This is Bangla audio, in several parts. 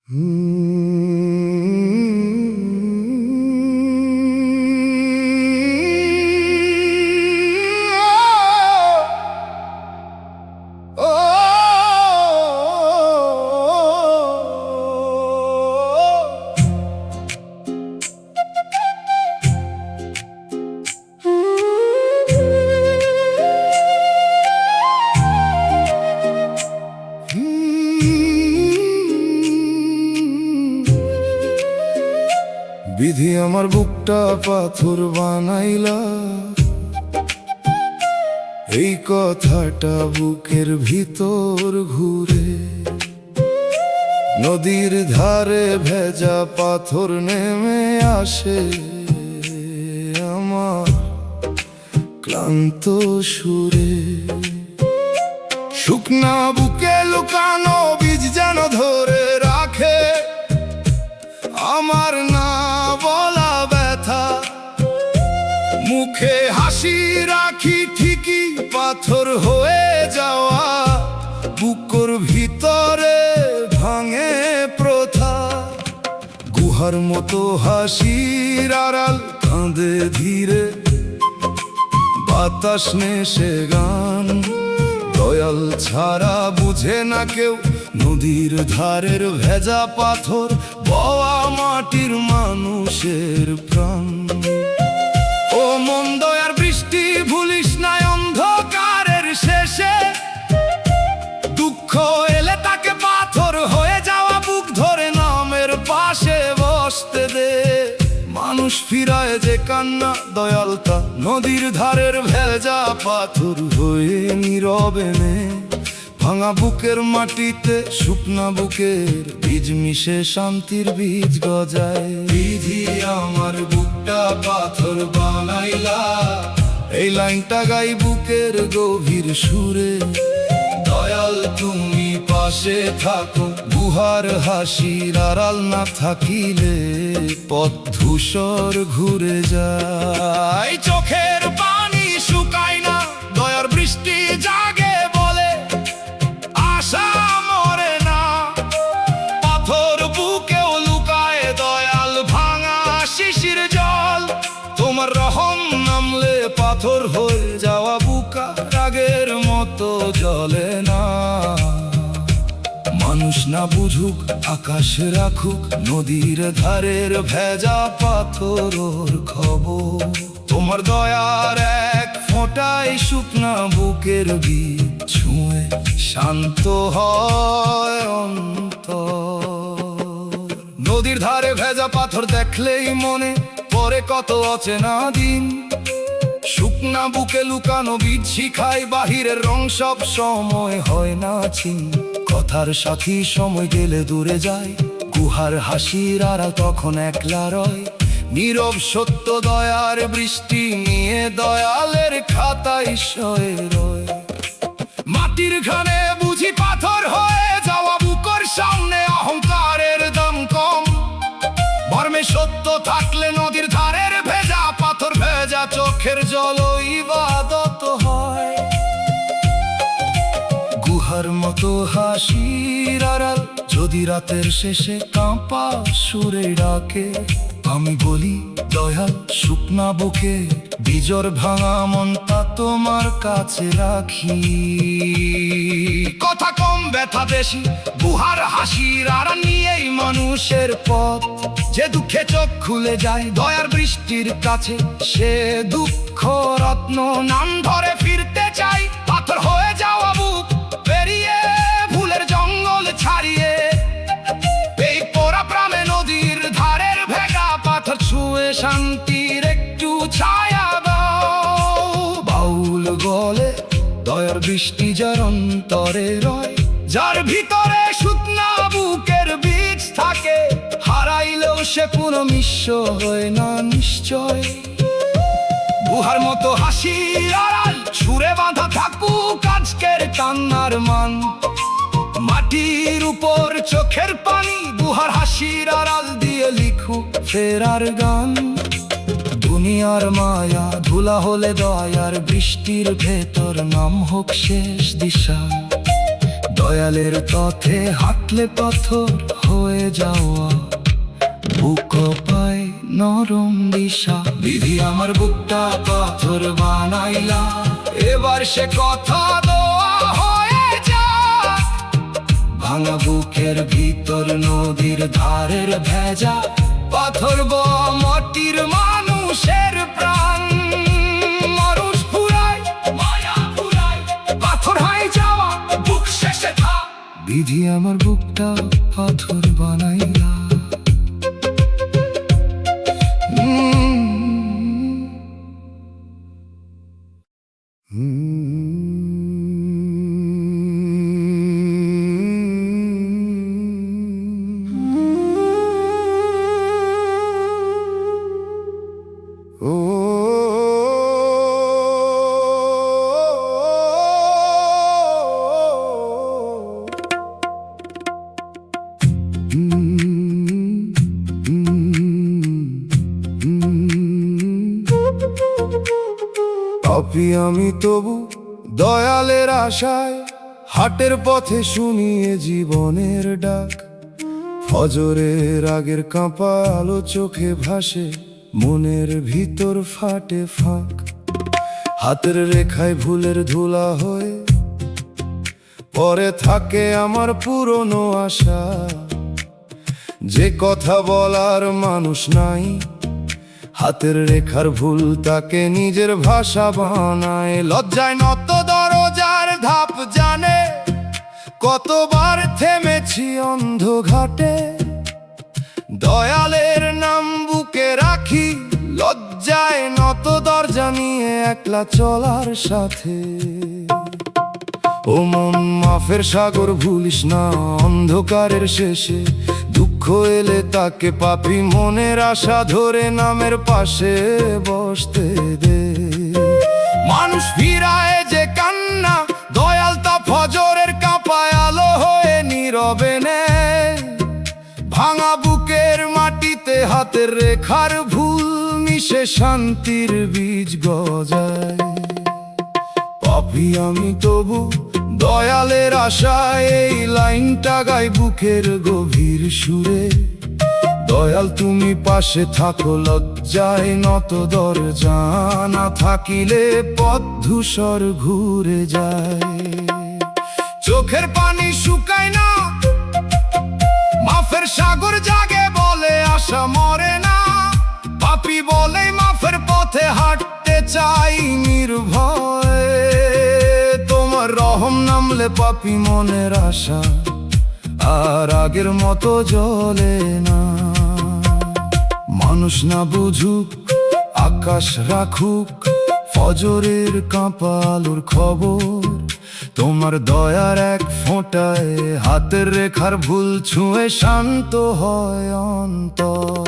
বিধি আমার বুকটা পাথর বানাইলা, এই কথাটা বুকের ভিতর ঘুরে। নদীর ধারে ভেজা পাথর নেমে আসে আমার ক্লান্ত সুরে। শুকনা বুকে লুকানো বীজ যেন ধরে রাখে আমার না বলা ব্যথা। মুখে হাসি রাখি ঠিকই পাথর হয়ে যাওয়া, বুকের ভিতরে ভাঙে প্রথা। গুহার মতো হাসির আড়াল কাঁদে ধীরে, বাতাস নেশে গান। দয়াল ছাড়া বুঝে না কেউ নদীর ধারের ভেজা পাথর, বওয়া মাটির মানুষের প্রাণ। ও মন দয়ার বৃষ্টি ভুলিস না অন্ধকারের শেষে, দুঃখ এলে তাকে পাথর হয়ে যাওয়া বুক ধরে নামের পাশে বসতে দে। মানুষ ফিরায় যে কান্না দয়ালতা নদীর ধারের ভেজা পাথর হয়ে নীরবে নে। ভাঙা বুকের মাটিতে শুকনা বুকের বীজ মিশে শান্তির বীজ গজায়। বিধি আমার বুকটা পাথর বানাইলা, এই লাইনটা গাই বুকের গভীর সুরে। দয়াল তুমি পাশে থাকো, গুহার হাসির আড়াল না থাকিলে পথ ধূসর ঘুরে যায়। চোখের পানি শুকায় না, দয়ার বৃষ্টি জাগে বলে আশা মরে না। পাথর বুকেও লুকায় দয়াল ভাঙা শিশির জল। তোমার রহম নামলে পাথর হয়ে যাওয়া বুকা রাগের মতো জ্বলে না। মানুষ না বুঝুক আকাশ রাখুক নদীর ধারের ভেজা পাথর খবর। তোমার দয়ার এক ফোঁটায় শুকনা বুকের বীজ ছুঁয়ে শান্ত হয় অন্তর। নদীর ধারে ভেজা পাথর দেখলেই মনে পড়ে কত অচেনা দিন। শুকনা বুকে লুকানো বীজ শিখায় বাহিরের রং সব সময় হয় না চিন। কথার সাথী সময় গেলে দূরে যায়, গুহার হাসির আড়াল তখন একলা রয়। নীরব সত্য দয়ার বৃষ্টি নিয়ে দয়ালের খাতায় শয়ে রয়। মাটির ঘানে বুঝি পাথর হয়ে যাওয়া বুকের সামনে অহংকারের দাম কম। মর্মে সত্য থাকলে নদীর ধারের ভেজা পাথর ভেজা চোখের জল ইবাদত হয়। গুহার মতো হাসির আড়াল যদি রাতের শেষে কাঁপা সুরে ডাকে, আমি বলি দয়াল শুকনা বুকে বিজর ভাঙা মনটা তোমার কাছে রাখি। কথা কম ব্যথা বেশি, গুহার হাসির আড়াল নিয়েই মানুষের পথ। যে দুঃখে চোখ খুলে যায় দয়ার বৃষ্টির কাছে, সে দুঃখ রত্ন নাম ধরে ফিরতে চাই। পাথর হয়ে যাওয়া বুক পেরিয়ে ভুলের জঙ্গল ছাড়িয়ে, এই পোড়া প্রাণে নদীর ধারের ভেজা পাথর ছুঁয়ে শান্তির একটু ছায়া দাও। বাউল গলে দয়ার বৃষ্টি যার অন্তরে রয়, যার ভিতরে শুকনা বুকের বীজ থাকে, হারাইলেও সে পুরো মিশ্র হয় না নিশ্চয়। গুহার মতো হাসি আড়াল ছুঁড়ে বাঁধা থাকুক আজকের কান্নার মান। মাটির উপর চোখের পানি, গুহার হাসির আড়াল দিয়ে লিখুক ফেরার গান। দুনিয়ার মায়া ধুলা হলে দয়ার বৃষ্টির ভেতর নাম হোক শেষ দিশা। দয়ালের পথে হাঁটলে পাথর হয়ে যাওয়া, বুক পায় নরম দিশা। বিধি আমার বুকটা পাথর বানাইলা, এবার সে কথা দোয়া হয়ে যা। ভাঙা বুকের ভিতর নদীর ধারের ভেজা, পাথর মাটির মানুষের প্রাণ। মানুষ ফুরায়, মায়া ফুরায়, পাথর হয়ে যাওয়া বুক শেষে থা। বিধি আমার বুকটা পাথর বানাইলা। পাপী আমি তবু দয়ালের আশায়, হাটের পথে শুনিয়ে জীবনের ডাক। ফজরের আগের কাঁপা আলো চোখে ভাসে, মনের ভিতর ফাটে ফাঁক। হাতের রেখায় ভুলের ধুলা হয়ে পরে থাকে আমার পুরনো আশা। যে কথা বলার মানুষ নাই, হাতের রেখার ভুল তাকে নিজের ভাষা বানায়। লজ্জায় নত দরজার ধাপ জানে, কতবার থেমেছি অন্ধ ঘাটে। দয়ালের নাম বুকে রাখি, লজ্জায় নত দরজা নিয়ে একলা চলার সাথে। ও মন মাফের সাগর ভুলিস না, অন্ধকারের শেষে দুঃখ এলে তাকে পাপী মনের আশা ধরে নামের পাশে বসতে দে। মানুষ ফিরায় যে কান্না, দয়াল তা ফজরের কাঁপায় আলো হয়ে নীরবে নেয়। ভাঙা বুকের মাটিতে হাতের রেখার ভুল মিশে শান্তির বীজ গজায়। পাপী আমি তবু দয়ালের আশায়, এই লাইনটা গাই বুকের গভীর সুরে। দয়াল তুমি পাশে থাকো, লজ্জায় নত দরজা না থাকিলে পথ ধূসর ঘুরে যায়। চোখের পানি শুকায় না, মাফের সাগর জাগে বলে আশা মরে না। পাপী বলে মাফের পথে হাঁটতে চাই নির্ভয়ে। তোমার রহম নামলে পাপী মনের আশা আর আগের মতো জ্বলে না। মানুষ না বুঝুক, আকাশ রাখুক ফজরের কাঁপা আলোর খবর। তোমার দয়ার এক ফোঁটায় হাতের রেখার ভুল ছুঁয়ে শান্ত হয় অন্তর।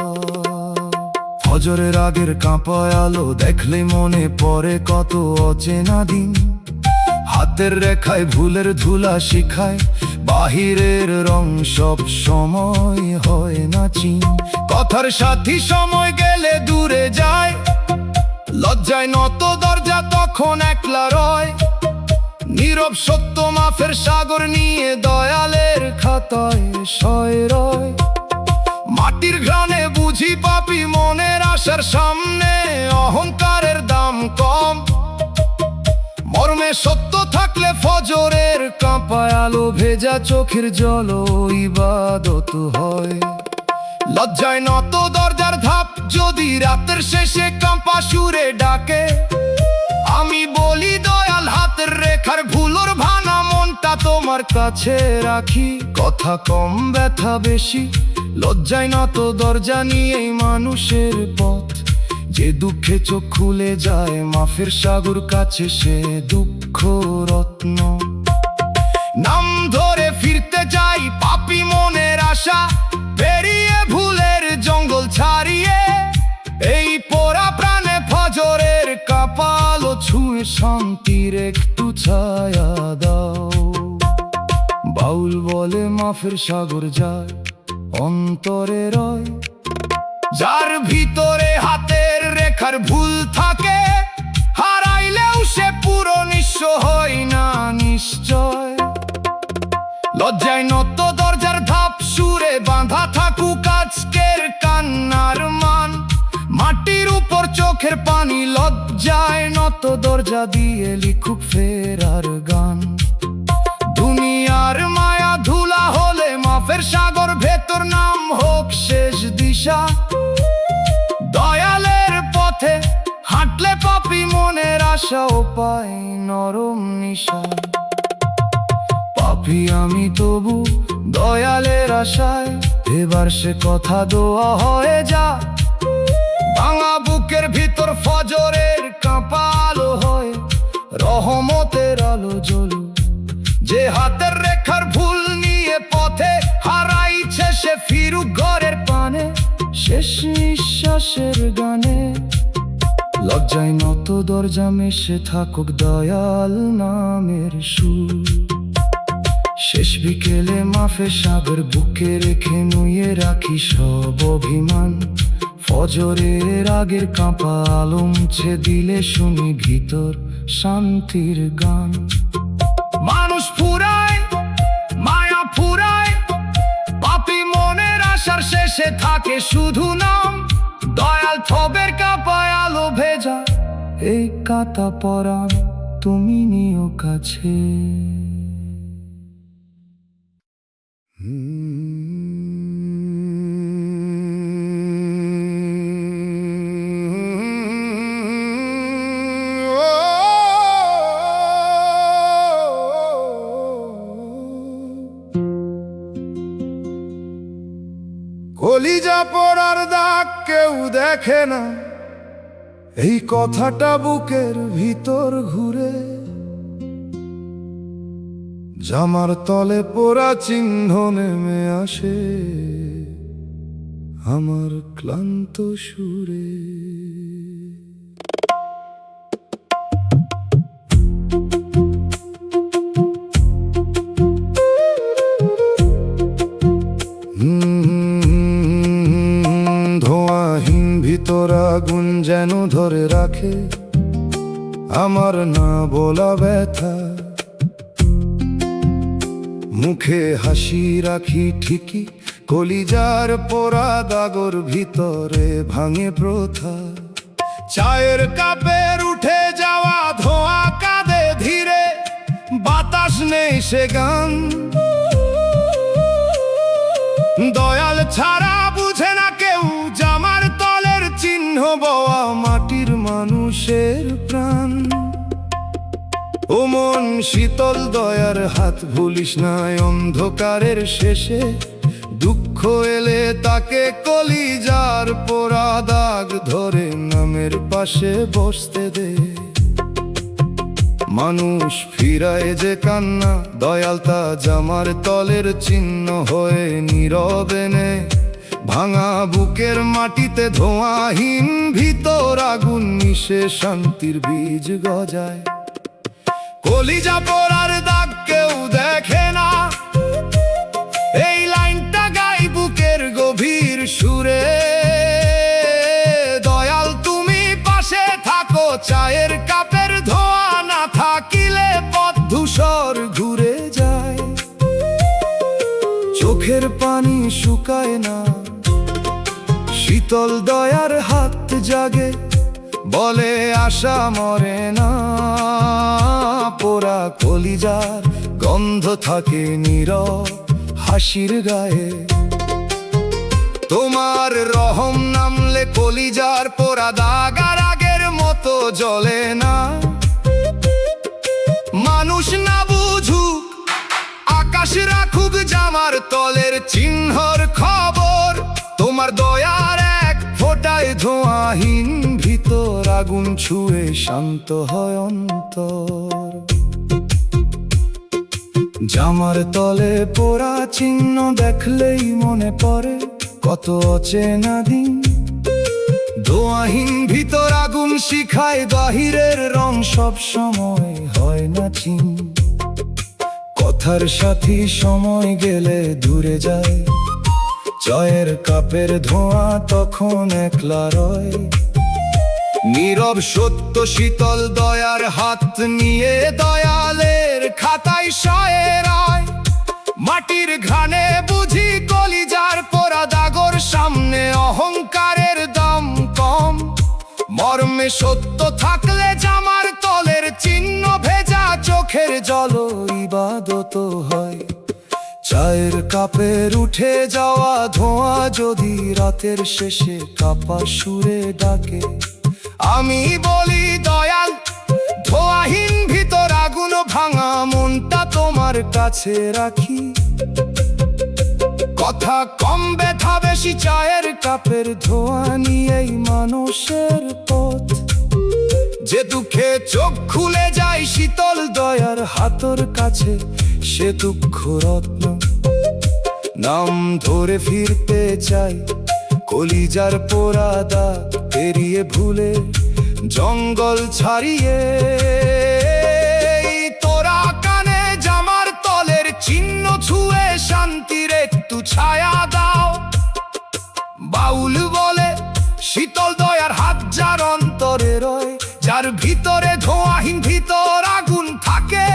ফজরের আগের কাঁপা আলো দেখলে মনে পড়ে কত অচেনা দিন। হাতের রেখায় ভুলের ধুলা শিখায়, বাহিরের রং সব সময় হয় না চিন। কথার সাথী সময় গেলে দূরে যায়, লজ্জায় নত দরজা তখন একলা রয়। নীরব সত্য মাফের সাগর নিয়ে দয়ালের খাতায় সয় রয়। মাটির ঘ্রাণে বুঝি পাপী মনের আশার সামনে অহংকারের দাম কম। মর্মে সত্য থাকলে ফজরের কাঁপায় আলো ভেজা চোখের জল ইবাদত হয়। লজ্জায় নত দরজার ধাপ যদি রাতের শেষে কাঁপা সুরে ডাকে। আমি বলি দয়াল হাতের রেখার ভুলোর ভাঙা মনটা তোমার কাছে রাখি। কথা কম ব্যথা বেশি, লজ্জায় নত দরজা নিয়েই মানুষের পথ। যে দুঃখে চোখ খুলে যায় মাফের সাগর কাছে, সে দুঃখ রত্ন। নাম ধরে ফিরতে যাই পাপী মনের আশা, পেরিয়ে ভুলের জঙ্গল ছাড়িয়ে। এই পোড়া প্রাণে ফজরের কাঁপা আলো ছুঁয়ে শান্তির একটু ছায়া দাও। বাউল বলে মাফের সাগর যায় অন্তরে রয়। যার ভিতরে হাতের রেখার ভুল থাকে, হারাইলেও সে পুরো নিঃস্ব হয় না নিশ্চয়। লজ্জায় নত দরজার ধাপ সুরে বাঁধা থাকুক আজকের কান্নার মান। মাটির উপর চোখের পানি, লজ্জায় নত দরজা দিয়ে লিখুক ফেরার গান। দুনিয়ার মায়া ধুলা হলে মাফের সাগর, ভেতর নাম হোক শেষ দিশা। দয়ালের পথে হাঁটলে পাপী মনের আশাও পায় নরম নিশা। পাপী আমি তবু দয়ালের আশায়, এবার সে কথা দোয়া হয়ে যা। ভাঙা বুকের ভিতর ফজরের কাঁপা আলো হয়, রহমতের আলো জ্বলু। যে হাতের রেখার ভুল নিয়ে পথে হারাইছে, সে ফিরুক ঘরের পানে শেষ নিঃশ্বাসের গানে। লজ্জায় নত দরজা মিশে থাকুক দয়াল নামের সুর। শেষ বিকেলে মাফে সাগর বুকে রেখে নুয়ে রাখি সব অভিমান। ফজরের আগের কাঁপা আলো মুছে দিলে শুনি ভিতর শান্তির গান। মানুষ ফুরায়, মায়া ফুরায়, পাপী মনের আশার শেষে থাকে শুধু নাম। দয়াল থবের কাঁপায় আলো ভেজা, এই কাঁটা পরাণ তুমি নিও কাছে। কলিজা পড়ার দাগ কেউ দেখে না, এই কথাটা বুকের ভিতর ঘুরে। জামার তলে পোড়া চিহ্ন নেমে আসে আমার ক্লান্ত সুরে। ধোঁয়াহীন ভিতর আগুন যেন ধরে রাখে আমার না বলা ব্যথা। মুখে হাসি রাখি ঠিকই, কলিজার পোড়া দাগর ভিতরে ভাঙে প্রথা। চায়ের কাপের উঠে যাওয়া ধোঁয়া কাঁদে ধীরে, বাতাস নেই সে গান। দয়াল ছাড়া বুঝে না কেউ জামার তলের চিহ্ন বওয়া মাটির মানুষের প্রাণ। ও মন শীতল দয়ার হাত ভুলিস না, অন্ধকারের শেষে দুঃখ এলে তাকে কলিজার পোড়া দাগ ধরে নামের পাশে বসতে দে। মানুষ ফিরায় যে কান্না, দয়াল তা জামার তলের চিহ্ন হয়ে নীরবে নে। ভাঙা বুকের মাটিতে ধোঁয়াহীন ভিতর আগুন মিশে শান্তির বীজ গজায়। কলিজা পোড়ার দাগ কেউ দেখে না, এই লাইনটা গাই বুকের গভীর সুরে। দয়াল তুমি পাশে থাকো, চায়ের কাপের ধোঁয়া না থাকিলে পথ ধূসর ঘুরে যায়। চোখের পানি শুকায় না, শীতল দয়ার হাত জাগে, বলে আশা মরে না। পোড়া কলিজার গন্ধ থাকে নীরব হাসির গায়ে। তোমার রহম নামলে কলিজার পোড়া দাগ আর আগের মতো জ্বলে না। মানুষ না বুঝুক, আকাশ রাখুক জামার তলের চিহ্নর খবর। তোমার দয়ার এক ফোঁটায় ধোঁয়াহীন ভিতর আগুন ছুঁয়ে শান্ত হয় অন্তর। জামার তলে পোড়া চিহ্ন দেখলেই মনে পড়ে কত অচেনা দিন। ধোঁয়াহীন ভিতর আগুন শিখায় বাহিরের রং সব সময় হয় না চিন। কথার সাথী সময় গেলে দূরে যায়, চায়ের কাপের ধোঁয়া তখন একলা রয়। নীরব সত্য শীতল দয়ার হাত নিয়ে দয়ালের খাতায় শয়ের আয়। মাটির ঘানে বুঝি কলিজার পোড়া দাগর সামনে অহংকারের দাম কম মর্মে সত্য থাকলে জামার তলের চিহ্ন ভেজা চোখের জল ইবাদত হয় চায়ের কাপের উঠে যাওয়া ধোঁয়া যদি রাতের শেষে কাপা সুরে ডাকে আমি বলি দয়াল ধোঁয়াহীন ভিতর আগুন ভাঙা মনটা তোমার কাছে রাখি কথা কম ব্যথা বেশি চায়ের কাপের ধোঁয়া নিয়েই মানুষের পথ যে দুঃখে চোখ খুলে যায় শীতল দয়ার হাতর কাছে সে দুঃখ রত্ন নাম ধরে ফিরতে চাই কলিজার পোড়া দাগ পেরিয়ে ভুলে জঙ্গল ছাড়িয়ে তোরা কানে জামার তলের চিহ্ন ছুঁয়ে শান্তির একটু ছায়া দাও বাউল বলে শীতল দয়ার হাত যার অন্তরে রয় যার ভিতরে ধোঁয়াহীন ভিতর আগুন থাকে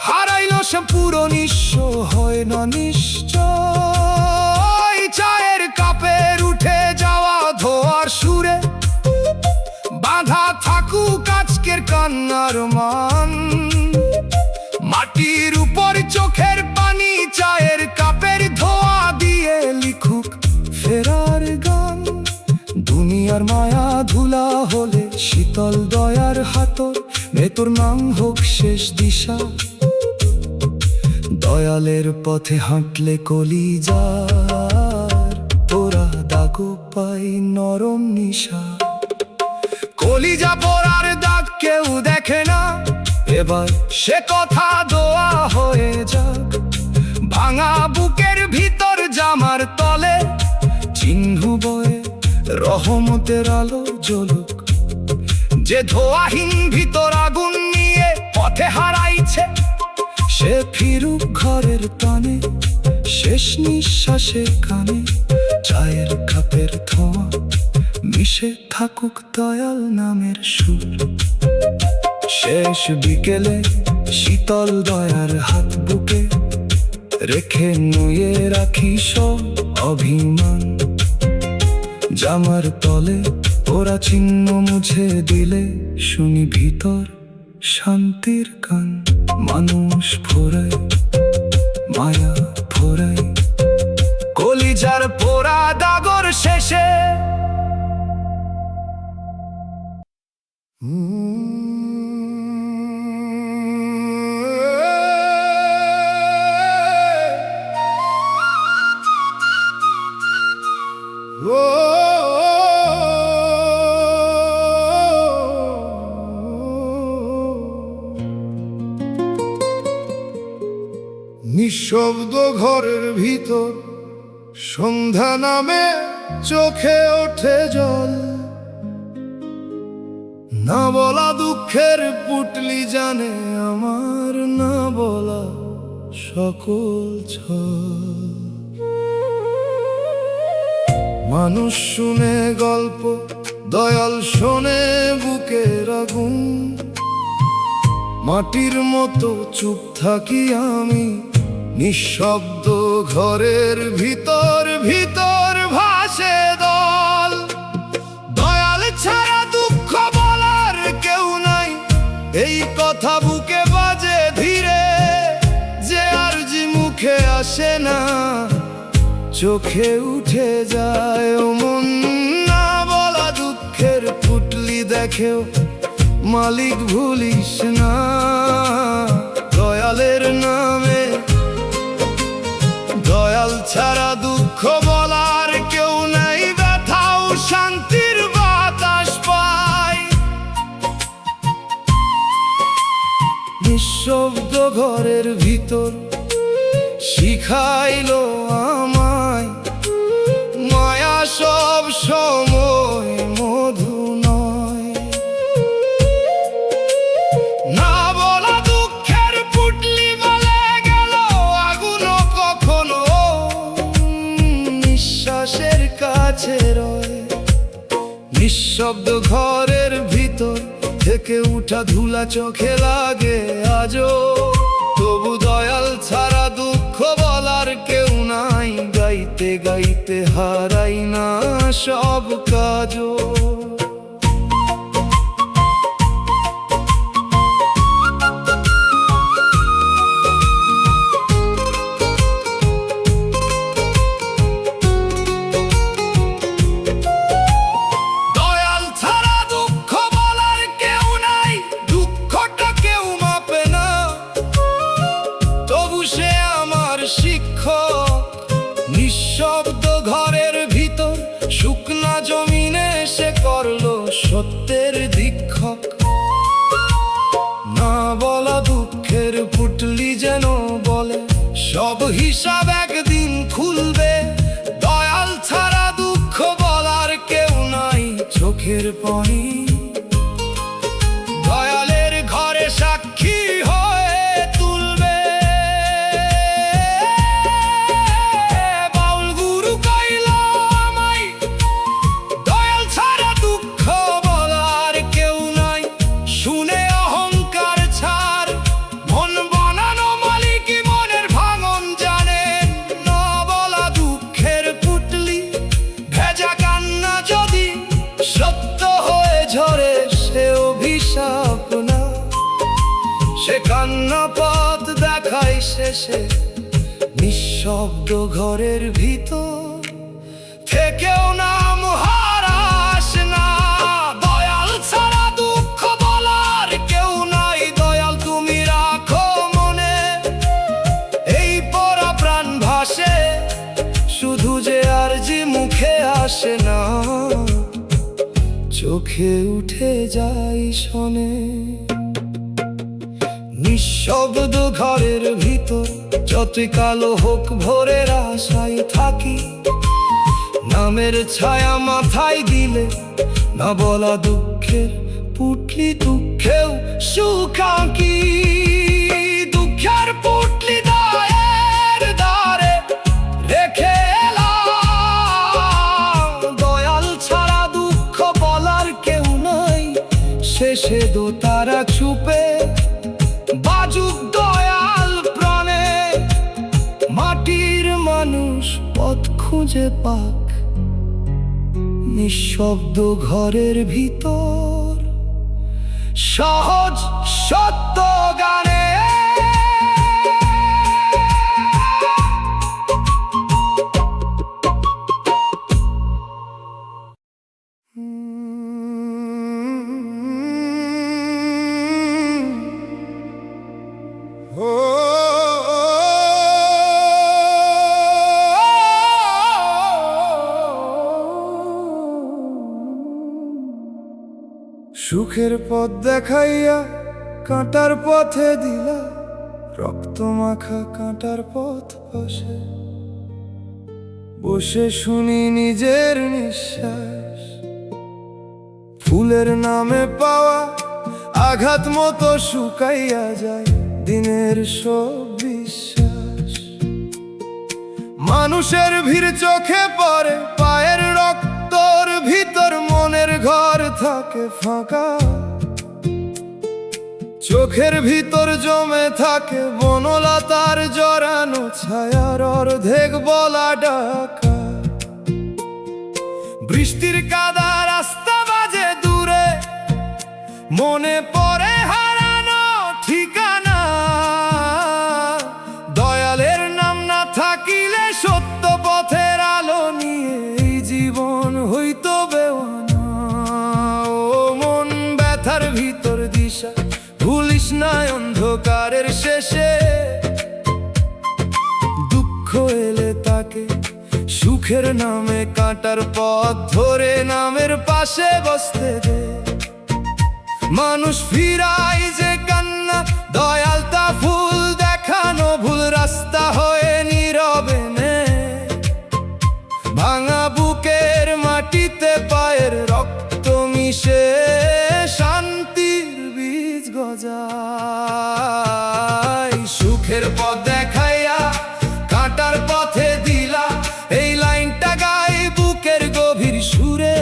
হারাইল সে পুরো নিঃস্ব হয় না নিশ্চয় চায়ের কাপের উঠে যাওয়া ধোয়ার সুরে বাঁধা থাকুক আজকের কান্নার মান মাটির উপর চোখের পানি চায়ের কাপের ধোয়া দিয়ে লিখুক ফেরার গান দুনিয়ার মায়া ধুলা হলে শীতল দয়ার হাতর ভেতর নাম হোক শেষ দিশা দয়ালের পথে হাঁটলে কলিজার তোরা দাগো পাই নরম নিশা কলিজা পোড়ার দাগ কেউ দেখে না এবার সে কথা দোয়া হয়ে যাক ভাঙা বুকের ভিতর জামার তলে চিহ্ন বয়ে রহমতের আলো জ্বলুক যে ধোঁয়াহীন ভিতর আগুন নিয়ে পথে হারাইছে সে ফিরুক ঘরের পানে শেষ নিঃশ্বাসে কানে চায়ের কাপের ধোঁয়া মিশে থাকুক দয়াল নামের সুর শেষ বিকেলে শীতল দয়ার হাত বুকে রেখে নুয়ে রাখি সব অভিমান জামার তলে ওরা চিহ্ন মুছে দিলে শুনি ভিতর শান্তির গান মানুষ ফোরায় মায়া ফোরায় কলিজার পোড়া দাগর শেষে নিঃশব্দ ঘরের ভিতর সন্ধ্যা নামে চোখে ওঠে জল না বলা দুঃখের পুটলি জানে আমার না বলা সকল ছল মানুষ শুনে গল্প দয়াল শোনে বুকের আগুন মাটির মতো চুপ থাকি আমি নিঃশব্দ ঘরের ভিতর ভিতর ভাসে দল দয়াল ছাড়া দুঃখ বলার কেউ নাই এই কথা বুকে বাজে ধীরে যে আরজি মুখে আসে না চোখে উঠে যায় ও মন না বলা দুঃখের পুটলি দেখেও মালিক ভুলিস না দয়ালের নামে দয়াল ছাড়া দুঃখ বলার কেউ নাই ব্যথাও শান্তির বাতাস পায় নিঃশব্দ ঘরের ভিতর শিখাইলো আমায় মায়া সব সময় মধু নয় না বলা দুঃখের পুটলি বলে গেল আগুন কখনো নিঃশ্বাসের কাছে রয় নিঃশব্দ ঘরের ভিতর থেকে উঠা ধুলা চোখে লাগে আজও তবু দয়াল ছাড়া দুঃখ বলার কেউ নাই, গাইতে গাইতে হারাই না সব কাজও। দয়াল ছাড়া দুঃখ বলার কেউ নাই, দুঃখটা কেউ মাপে না, তবু সে আমার শিক্ষক। নিঃশব্দ ঘরের ভিতর শুকনা জমিনে সে করলো সত্যের দীক্ষক। না বলা দুঃখের পুটলি যেন বলে সব হিসাব একদিন খুলবে। দয়াল ছাড়া দুঃখ বলার কেউ নাই, চোখের পানি দয়ালের ঘরে সাক্ষী হয়ে তুলবে। বাউল গুরু কইল আমায়, দয়াল ছাড়া দুঃখ বলার কেউ নাই, শুনে অহংকার ছাড়, মন বানানো মালিকই মনের ভাঙন জানেন। না বলা দুঃখের পুটলি ভেজা কান্না যদি সত্য হয়ে ঝরে, সে অভিশাপ না, সে কান্না পথ দেখায় শেষে নিঃশব্দ ঘরের ভিতর থেকেও নাম হারাস না। দয়াল ছাড়া দুঃখ বলার কেউ নাই, দয়াল তুমি রাখো মনে, এই পরা প্রাণ ভাসে শুধু যে আর যে মুখে আসে না, চোখে উঠে যাই শোনে। নিঃশব্দ ঘরের ভিতর যতই কালো হোক ভোরের আশায় থাকি, নামের ছায়া মাথায় দিলে না বলা দুঃখের পুটলি দুঃখেও সুখাঙ্কি। দুঃখের পুটলি দায়ের দ্বারে রেখে এলাম, দয়াল ছাড়া দুঃখ বলার কেউ নাই, শেষে দো তারা চুপে বাজুক দয়াল প্রাণে। মাটির মানুষ পথ খুঁজে পাক নিঃশব্দ ঘরের ভিতর, সহজ সত্য গানে। সুখের পথ দেখাইয়া কাঁটার পথে দিলা, রক্ত মাখা কাঁটার পথ পাশে বসে শুনি নিজের নিঃশ্বাস। ফুলের নামে পাওয়া আঘাত মতো শুকাইয়া যায় দিনের সব বিশ্বাস। মানুষের ভিড় চোখে পড়ে, পায়ের রক্তর ভিতর মনের ঘর থাকে ফাঁকা। চোখের ভিতর জমে থাকে বনলতার জড়ানো ছায়ার অর্ধেক বলা ডাকা। বৃষ্টির কাদা রাস্তা বাজে দূরে, মনে পড়ে হারানো ঠিকানা। দয়ালের নাম না থাকিলে সত্য পথের আলো নিয়ে এই জীবন হইতো বেওয়ানা। ও মন ব্যথার ভিতর দিশা ভুলিস না, অন্ধকারের শেষে দুঃখ এলে তাকে সুখের নামে কাঁটার পথ ধরে নামের পাশে বসতে দে। মানুষ ফিরাই যে কান্না, দয়াল তা ফুল দেখানো ভুল রাস্তা হয়ে নীরবে নে। ভাঙা বুকের মাটিতে পায়ের রক্ত মিশে শান্তির বীজ গজায়। সুখের পথ দেখাইয়া কাঁটার পথে দিলা, এই লাইনটা গাই বুকের গভীর সুরে।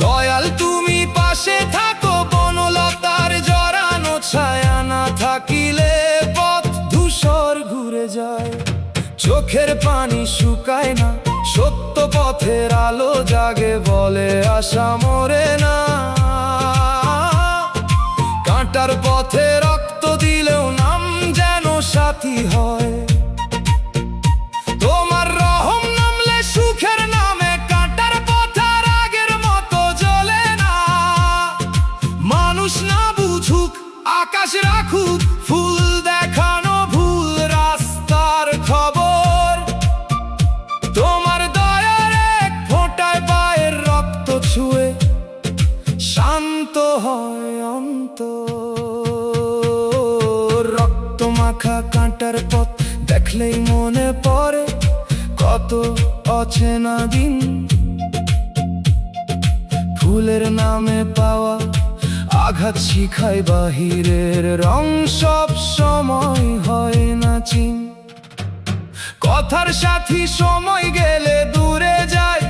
দয়াল তুমি পাশে থাকো, বনলতার জড়ানো ছায়া না থাকিলে পথ চোখের পানি শুকায় না, সত্য পথের আলো জাগে, বলে আশা মরে না। কাঁটার পথে রক্ত দিলেও নাম যেন সাথী হয়। তোমার রহম নামলে সুখের নামে কাঁটার পথ আর আগের মতো জ্বলে না। মানুষ না বুঝুক, আকাশ রাখুক, ফুল দেখানো ভুল রাস্তার খবর। তোমার দয়ার এক ফোঁটায় পায়ের রক্ত ছুঁয়ে শান্ত হয় অন্তর। রক্ত মাখা কাঁটার পথ দেখলেই মনে পড়ে কত অচেনা দিন। ফুলের নামে পাওয়া আঘাত শিখায় বাহিরের রং সব সময় হয় না চিন। কথার সাথী সময় গেলে দূরে যায়,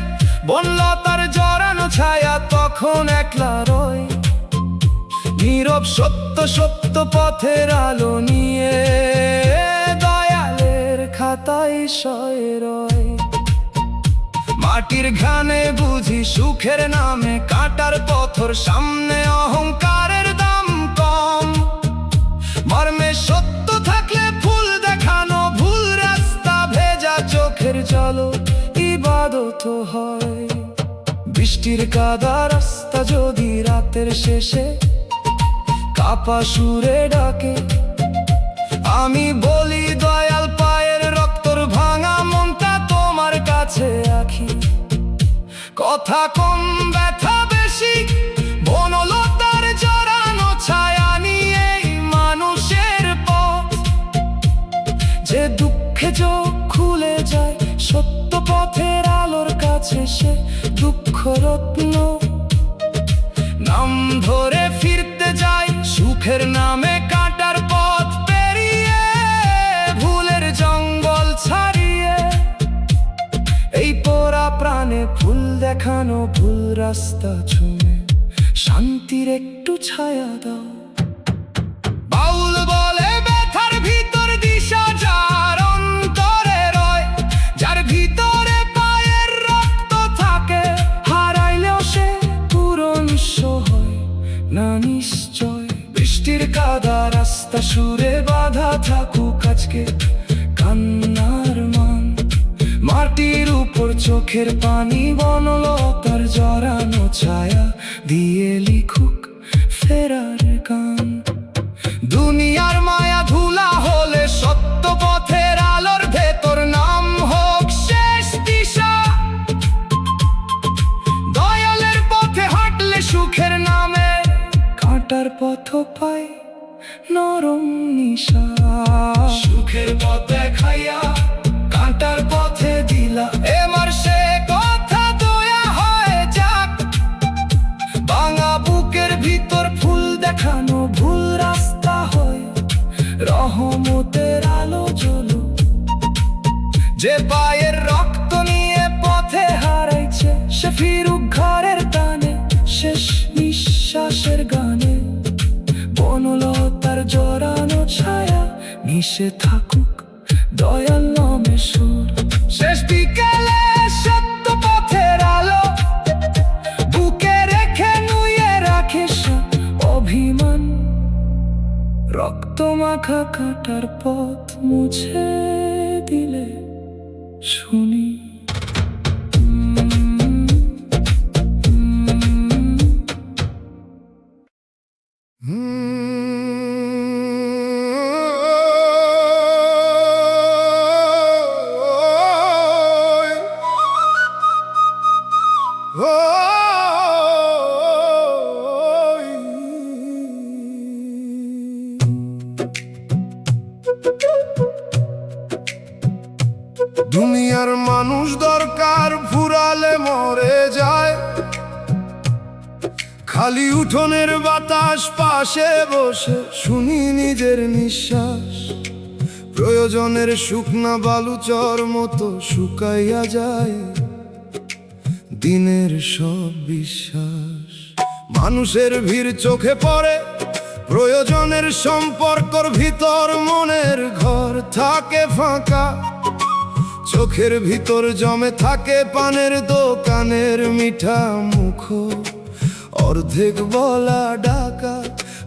বনলতার জড়ানো ছায়া তখন একলা রয়। নীরব সত্য সত্য পথের আলো নিয়ে দয়ালের খাতায় শয়ে রয়। মাটির ঘানে বুঝি সুখের নামে কাঁটার পথর সামনে অহংকারের দাম কম। মর্মে সত্য থাকলে ফুল দেখানো ভুল রাস্তা ভেজা চোখের জল ইবাদত হয়। বৃষ্টির কাদা রাস্তা যদি রাতের শেষে কাপা সুরে ডাকে, আমি বলি দয়াল পায়ের রক্তর ভাঙা মনটা তোমার কাছে রাখি। কথা কম ব্যথা বেশি, বনলতার জড়ানো ছায়া নিয়ে মানুষের পথ। যে দুঃখে চোখ খুলে যায় সত্য পথের আলোর কাছে, সে দুঃখ রত্ন নাম ধরে ফিরতে যায়। সুখের নামে কাঁটার পথ পেরিয়ে, ভুলের জঙ্গল ছাড়িয়ে, এই পোড়া প্রাণে ফুল দেখানো ভুল রাস্তা ছুঁয়ে শান্তির একটু ছায়া দাও। বাউল বলে ব্যথার ভিতর দিশা যার অন্তরে রয়, যার ভিতরে পায়ের রক্ত থাকে, হারাইলেও সে পূরণ হয় না নিশ্চয়। বৃষ্টির কাদা রাস্তা সুরে বাধা থাকুক আজকে কান্নার মান। মাটির উপর চোখের পানি, বনলতার জড়ানো ছায়া দিয়ে লিখুক ফেরার গান। দুনিয়ার মায়া ধুলা হলে সত্য পথের আলোর ভেতর নাম হোক শেষ দিশা। দয়ালের পথে হাঁটলে সুখের নামে কাঁটার পথ পায় নরম নিশা। সুখের পথ দেখাইয়া কাঁটার পথে দিলা, এবার সে কথা দয়া হয়ে যাক। ভাঙা বুকের ভিতর ফুল দেখানো ভুল রাস্তা হয় রহমতের আলো জ্বলো। যে পায়ের রক্ত নিয়ে পথে হারাইছে, সে ফিরুক ঘরের টানে শেষ নিঃশ্বাসের গানে। বনলতার জড়ানো ছায়া মিশে থাকুক দয়াল নামে সুর। শেষ বিকেলে সত্য পথের আলো বুকে রেখে নুয়ে রাখে অভিমান। রক্ত মাখা কাঁটার পথ মুছে দিলে শুনি। দুনিয়ার মানুষ দরকার ফুরালে মরে যায়। খালি উঠোনের বাতাস পাশে বসে শুনি নিজের নিঃশ্বাস। প্রয়োজনের শুকনা বালুচর মতো শুকাইয়া যায় দিনের সব বিশ্বাস। মানুষের ভিড় চোখে পড়ে, প্রয়োজনের সম্পর্কর ভিতর মনের ঘর থাকে ফাঁকা। চোখের ভিতর জমে থাকে পানের দোকানের মিঠা মুখ, অর্ধেক বলা ডাকা।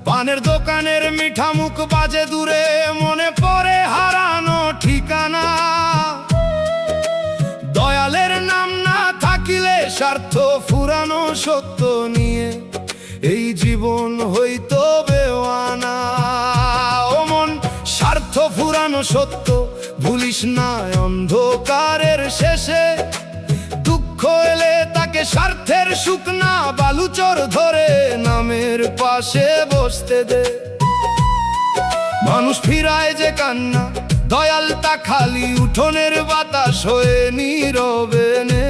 পানের দোকানের মিঠা মুখ বাজে দূরে, মনে পড়ে হারানো ঠিকানা। দয়ালের নাম না থাকিলে স্বার্থ ফুরানো সত্য নিয়ে এই জীবন হইতো বেওয়ানা। ও মন, স্বার্থ ফুরানো সত্য ভুলিস না, অন্ধকারের শেষে দুঃখ এলে তাকে স্বার্থের শুকনা বালুচর ধরে নামের পাশে বসতে দে। মানুষ ফিরায় যে কান্না, দয়াল তা খালি উঠোনের বাতাস হয়ে নীরবে নে।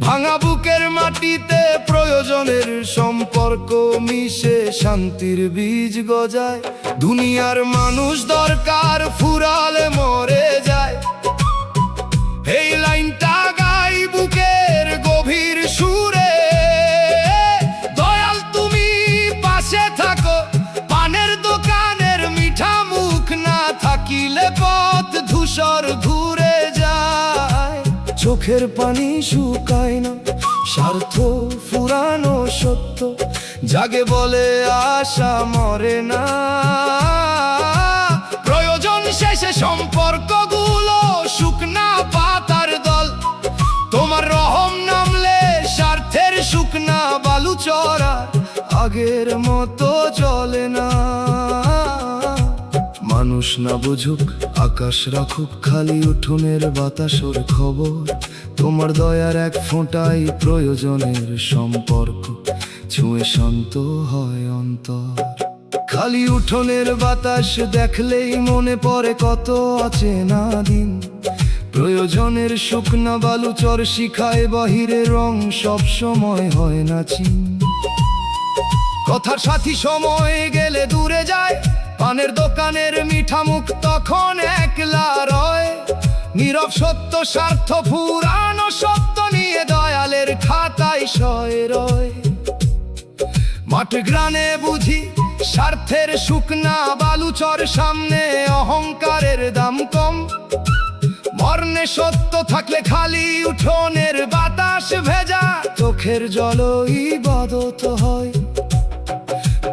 ভাঙা বুকের মাটিতে প্রয়োজনের সম্পর্ক মিশে শান্তির বীজ গজায়। দুনিয়ার মানুষ দরকার ফুরালে মরে যায়। এই লাইনটা গাই বুকের গভীর সুরে, দয়াল তুমি পাশে থাকো। পানের দোকানের মিঠা মুখ না থাকিলে পথ ধূসর ঘুরে যায়। চোখের পানি শুকায় না, স্বার্থ ফুরানো সত্য জাগে বলে আশা মরে না। প্রয়োজন শেষে সম্পর্কগুলো শুকনা পাতার দল। তোমার রহম নামলে স্বার্থের শুকনা বালুচরা আগের মতো চলে না। মানুষ না বুঝুক, আকাশ রাখুক খালি উঠোনের বাতাসর খবর। তোমার দয়ার এক ফোঁটাই প্রয়োজনের সম্পর্ক ছুঁয়ে শান্ত হয় অন্তর। খালি উঠোনের বাতাস দেখলেই মনে পড়ে কত অচেনা দিন। প্রয়োজনের শুকনা বালুচর শিখায় বাহিরে রং সব সময় হয় না চিন। কথার সাথী সময় গেলে দূরে যায়, পানের দোকানের মিঠা মুখ তখন একলা রয়। নীরব সত্য স্বার্থ ফুরানো সত্য নিয়ে দয়ালের খাতায় শয়ে রয়। মাঠ গ্রানে বুঝি স্বার্থের শুকনা বালুচর সামনে অহংকারের দাম কম। মর্নে সত্য থাকলে খালি উঠোনের বাতাস ভেজা, চোখের জল ইবাদত হয়।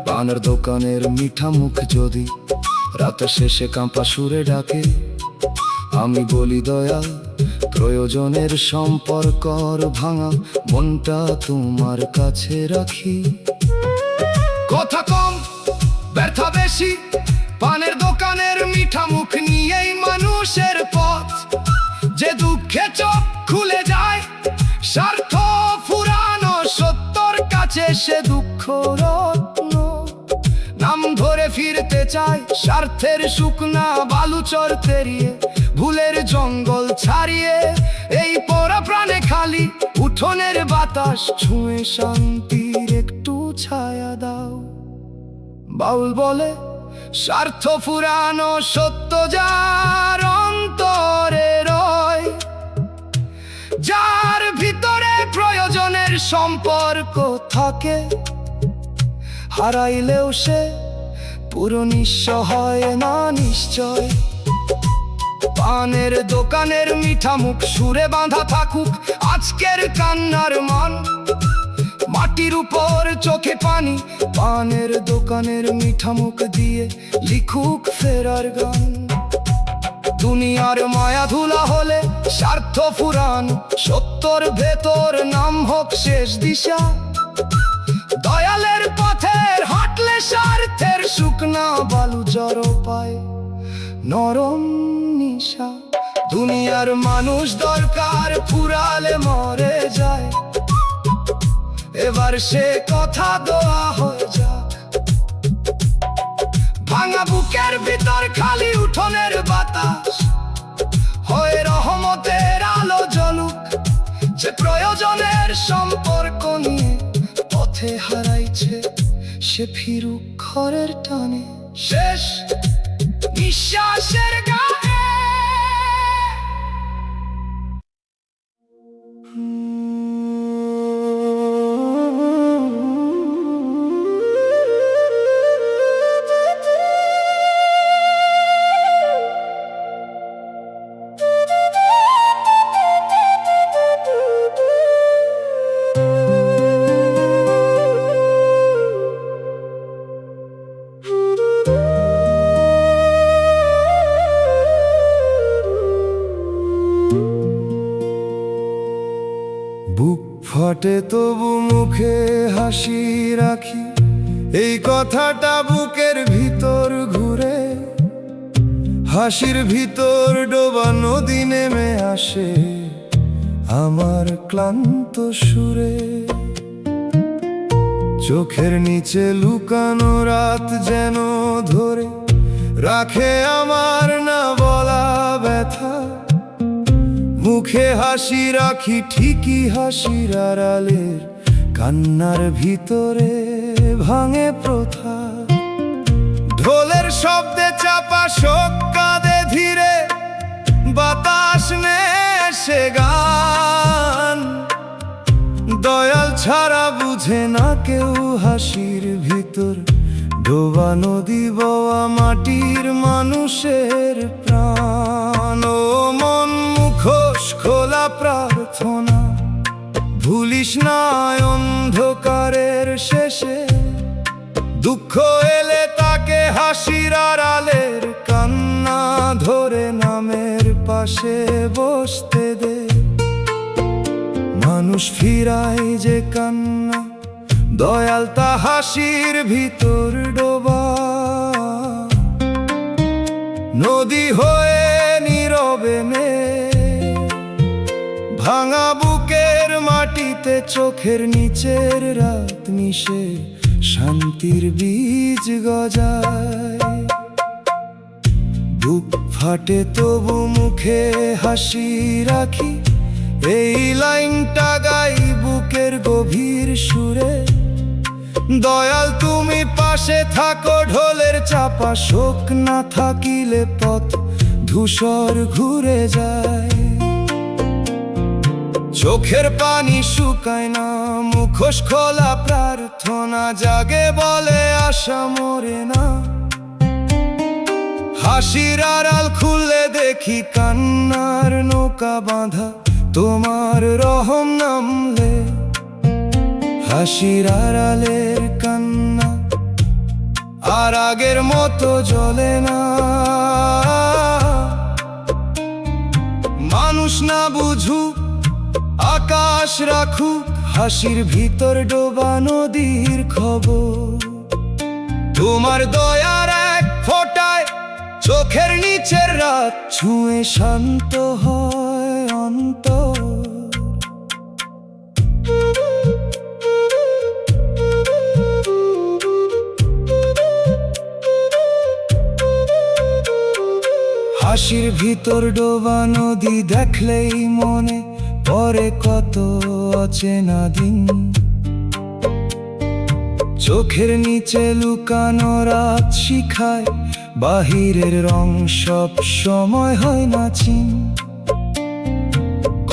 পানের দোকানের মিঠা মুখ যদি রাতের শেষে কাঁপা সুরে ডাকে, আমি বলি দয়াল প্রয়োজনের সম্পর্কর ভাঙা মনটা তোমার কাছে রাখি। কথা কম ব্যর্থ বেশি, পানের দোকানের মিঠা মুখ নিয়েই মানুষের পথ। যে দুঃখে চোখ খুলে যায়, স্বার্থ ফুরানো সত্যর কাছে সে দুঃখ রত্ন। নাম ধরে ফিরতে চায় স্বার্থের শুকনা বালুচর তেরিয়ে, ভুলের জঙ্গল ছাড়িয়ে এই পরা প্রাণে খালি উঠোনের বাতাস ছুঁয়ে শান্তির একটু ছায়া দাও। বাউল বলে স্বার্থ ফুরানো সত্য যার অন্তরে রয়, যার ভিতরে প্রয়োজনের সম্পর্ক থাকে, হারাইলেও সে পুরো নিঃস্ব হয় না নিশ্চয়। পানের দোকানের মিঠা মুখ সুরে বাঁধা থাকুক আজকের কান্নার মান। মাটির উপর চোখে পানি, পানের দোকানের মিঠা মুখ দিয়ে লিখুক ফেরার গান। দুনিয়ার মায়া ধুলা হলে স্বার্থ ফুরান সত্যর ভেতর নাম হোক শেষ দিশা। দয়ালের পথের হাঁটলে স্বার্থের শুকনা বালু জড়ো পায় নরম নিশা। দুনিয়ার মানুষ দরকার ফুরালে মরে যায়, এবার সে কথা দোয়া হয়ে যাক। ভাঙা বুকের ভিতর খালি উঠোনের বাতাস হয়ে রহমতের আলো জ্বলুক। যে প্রয়োজনের সম্পর্ক নিয়ে পথে হারাইছে সে ফিরুক ঘরের টানে শেষ নিঃশ্বাসের গায়ে। ফাটে তবু মুখে হাসি রাখি, এই কথাটা বুকের ভিতর ঘুরে। হাসির ভিতর ডোবা নদী নেমে আসে আমার ক্লান্ত সুরে। চোখের নিচে লুকানো রাত যেন ধরে রাখে আমার না বলা ব্যথা। মুখে হাসি রাখি ঠিকই, হাসির আড়ালের কান্নার ভিতরে ভাঙে প্রথা। ঢোলের শব্দে চাপা শোক কাঁদে ধীরে, বাতাস নেশে গান। দয়াল ছাড়া বুঝে না কেউ হাসির ভিতর ডোবা নদী, বওয়া মাটির মানুষের প্রাণ। ও মন মুখোশ খোলা প্রার্থনা, ভুলিস না অন্ধকারের শেষে। দুঃখ এলে তাকে হাসির আড়ালের কান্না ধরে নামের পাশে বসতে দে। মানুষ ফিরায় যে কান্না, দয়াল তা হাসির ভিতর ডোবা। নদী হয়ে নীরবে নে, ভাঙা বুকের মাটিতে চোখের নিচের রাত মিশে শান্তির বীজ গজায়। বুক ফাটে তবু মুখে হাসি রাখি, এই লাইনটা গাই বুকের গভীর সুরে। দয়াল তুমি পাশে থাকো, ঢোলের চাপা শোক না থাকিলে পথ ধূসর ঘুরে যায়। চোখের পানি শুকায় না, মুখোশ খোলা প্রার্থনা জাগে বলে আশা মরে না। হাসির আড়াল খুললে দেখি কান্নার নৌকা বাঁধা, তোমার রহম নামলে হাসির আড়ালের কান্না আর আগের মতো জ্বলে না। মানুষ না বুঝুক, আকাশ রাখুক হাসির ভিতর ডোবা নদীর খবর। তোমার দয়ার এক ফোঁটায় চোখের নিচের রাত ছুঁয়ে শান্ত হয় অন্তর। হাসির ভিতর ডোবা নদী দেখলেই মনে পরে কত অচেনা দিন। চোখের নিচে লুকানো রাত শিখায় বাহিরের রং সব সময় হয় না চিন।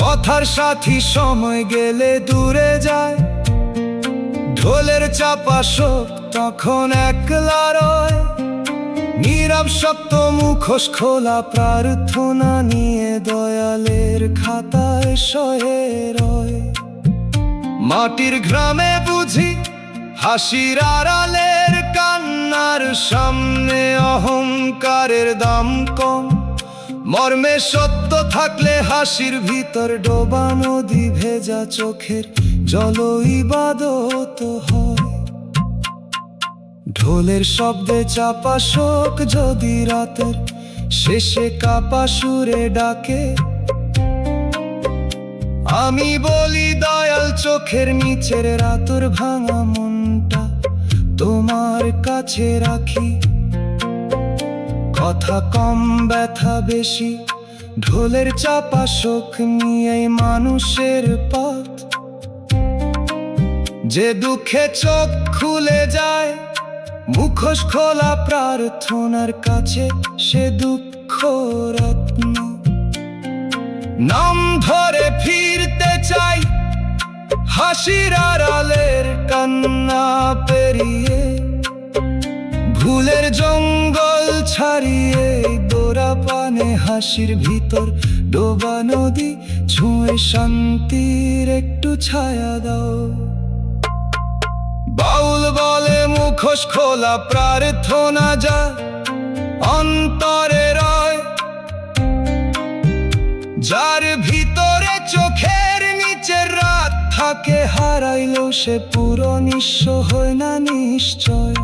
কথার সাথী সময় গেলে দূরে যায়, ঢোলের চাপা শোক তখন একলা রয়। নীরব সত্য মুখোশ খোলা প্রার্থনা নিয়ে দয়ালের খাতায় সয়ে রয়। মাটির গ্রামে বুঝি হাসির আড়ালের কান্নার সামনে অহংকারের দাম কম। মর্মে সত্য থাকলে হাসির ভিতর ডোবা নদী ভেজা চোখের জল ইবাদত হয়। ঢোলের শব্দে চাপা শোক যদি রাতের শেষে কাপা সুরে ডাকে, আমি বলি দয়াল চোখের নিচের রাতের ভাঙা মনটা তোমার কাছে রাখি। কথা কম ব্যথা বেশি, ঢোলের চাপা শোক নিয়ে মানুষের পথ। যে দুঃখে চোখ খুলে যায়, মুখোশ খোলা প্রার্থনার কাছে সে দুঃখ রত্ন। নাম ধরে ফিরতে চাই হাসির আড়ালের কান্না পেরিয়ে। ভুলের জঙ্গল ছাড়িয়ে দোরা পানে হাসির ভিতর ডোবা নদী ছুঁয়ে শান্তির একটু ছায়া দাও। বাউল বলে মুখোশ খোলা প্রার্থনা যা অন্তরে রয়। যার ভিতরে চোখের নিচের রাত কথাকে হারাইলো সে পুরো নিঃস্ব হয় না নিশ্চয়।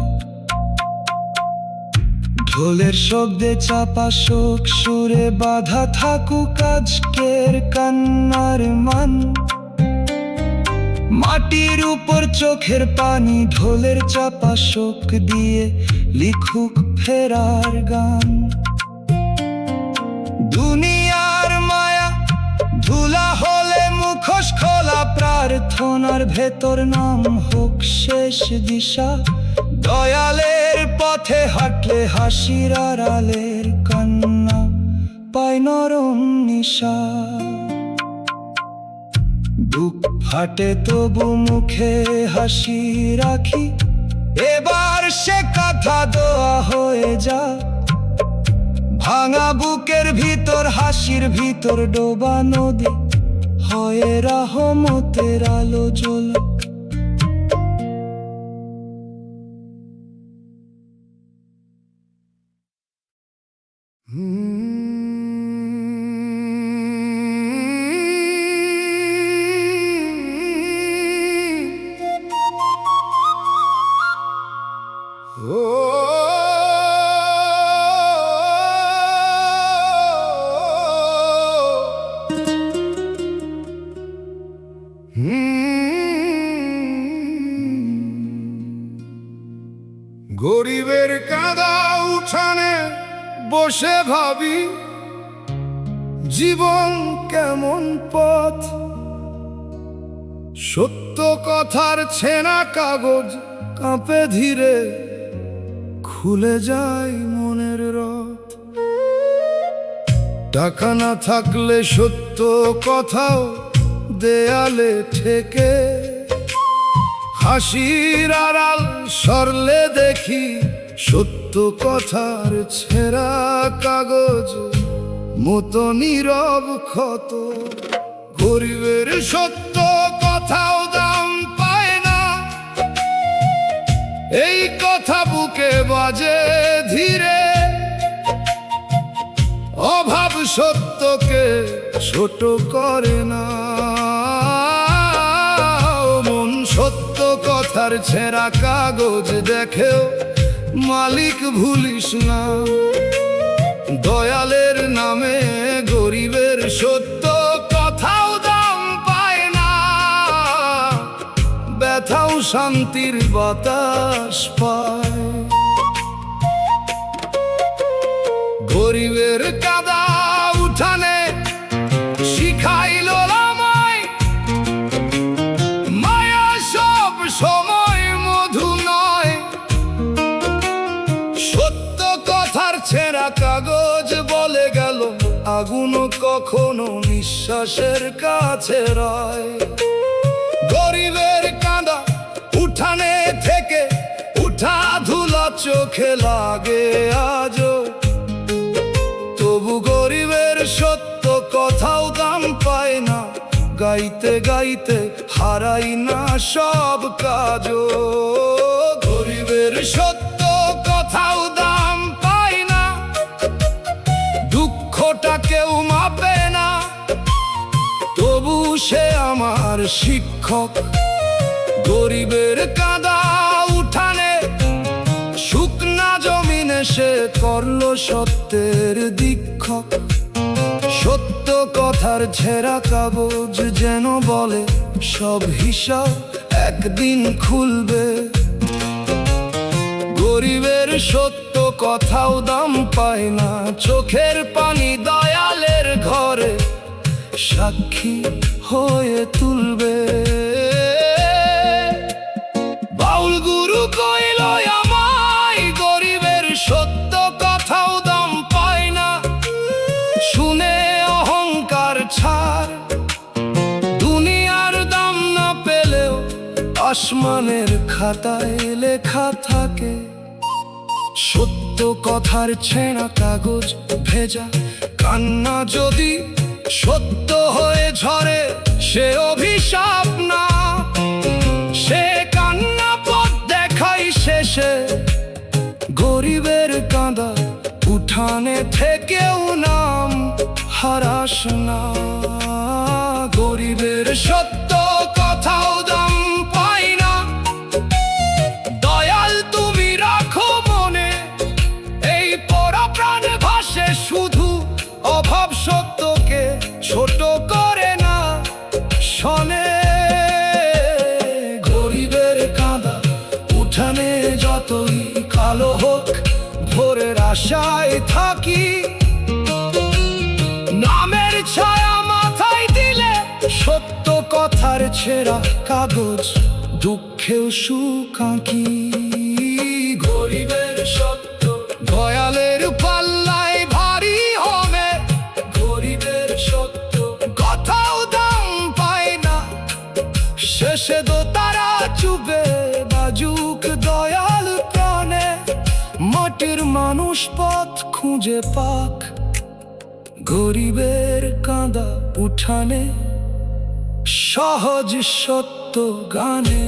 ঢোলের শব্দে চাপা শোক সুরে বাধা থাকুক আজকের কান্নার মান। মাটির উপর চোখের পানি ঢোলের চাপা শোক দিয়ে লিখুক ফেরার গান। দুনিয়ার মায়া ধুলা হলে মুখোশ খোলা, প্রার্থনার ভেতর নাম হোক শেষ দিশা। দয়ালের পথে হাঁটলে হাসির আড়ালের কান্না পায় নরম নিশা। বুক ফাটে তবু মুখে হাসি রাখি, এবার সে কথা দোয়া হয়ে যা। ভাঙা বুকের ভিতর হাসির ভিতর ডোবা নদী হয়ে রহমতের আলো জ্বলক। গরিবের কাঁদা উঠানে বসে ভাবি জীবন কেমন পথ। সত্য কথার ছেঁড়া কাগজ কাঁপে ধীরে, খুলে যায় মনের রথ। টাকা না থাকলে সত্য কথাও দেয়ালে ঠেকে, হাসির আড়াল সরলে দেখি সত্য কথার ছেঁড়া কাগজ মতো নীরব ক্ষত। গরিবের সত্য কথাও দাম পায় না, এই কথা বুকে বাজে ধীরে। অভাব সত্যকে ছোট করে না, মন সত্য কথার ছেঁড়া কাগজ দেখেও মালিক ভুলিস না। দয়ালের নামে গরিবের সত্য কথাও দাম পায় না, ব্যথাও শান্তির বাতাস পায়। গরিবের কাদা উঠানে শিখাইল আমায়, মায়া সব সময় মধু নয়। সত্য কথার ছেঁড়া কাগজ বলে গেল আগুন কখনো নিঃশ্বাসের কাছে রয়। গরিবের কাঁদা উঠানে থেকে উঠা ধুলা চোখে লাগে আজও, তবু গরিবের সত্য কথাও দাম পায় না। গাইতে গাইতে হারাই না সব কাজও, গরিবের সত্য কথাও দাম পায় না। দুঃখটা কেউ মাপে না, তবু সে আমার শিক্ষক। গরিবের কাঁদা উঠানে শুকনা জমিনে সে করলো সত্যের দীক্ষক। সত্য কথার ছেঁড়া কাগজ যেন বলে সব হিসাব একদিন খুলবে। গরিবের সত্য কথাও দাম পায় না, চোখের পানি দয়ালের ঘরে সাক্ষী হয়ে তুলবে। বাউল গুরু কইল আমায় গরিবের সত্য কথাও দাম পায় না। শুনে অহংকার ছাড়, দুনিয়ার দাম না পেলেও আসমানের খাতায় লেখা থাকে। সত্য কথার ছেঁড়া কাগজ ভেজা কান্না যদি সত্য হয়ে ঝরে, সে অভিশাপ না, সে কান্না পথ দেখাই শেষে। গরিবের কাঁদা উঠানে থেকেও নাম হারাস না। গরিবের সত্য কথা আশায় থাকি, নামের ছায়া মাথায় দিলে সত্য কথার ছেঁড়া কাগজ দুঃখেও সুখ আঁকি। গরিবের সত্য দয়ালের পাল্লায় ভারী হবে, গরিবের সত্য কথাও দাম পায় না, শেষে দো তারা চুবে বাজুক দয়াল প্রাণে, মাটির মানুষ পথ খুঁজে পাক গরিবের কাঁদা উঠানে, সহজ সত্য গানে।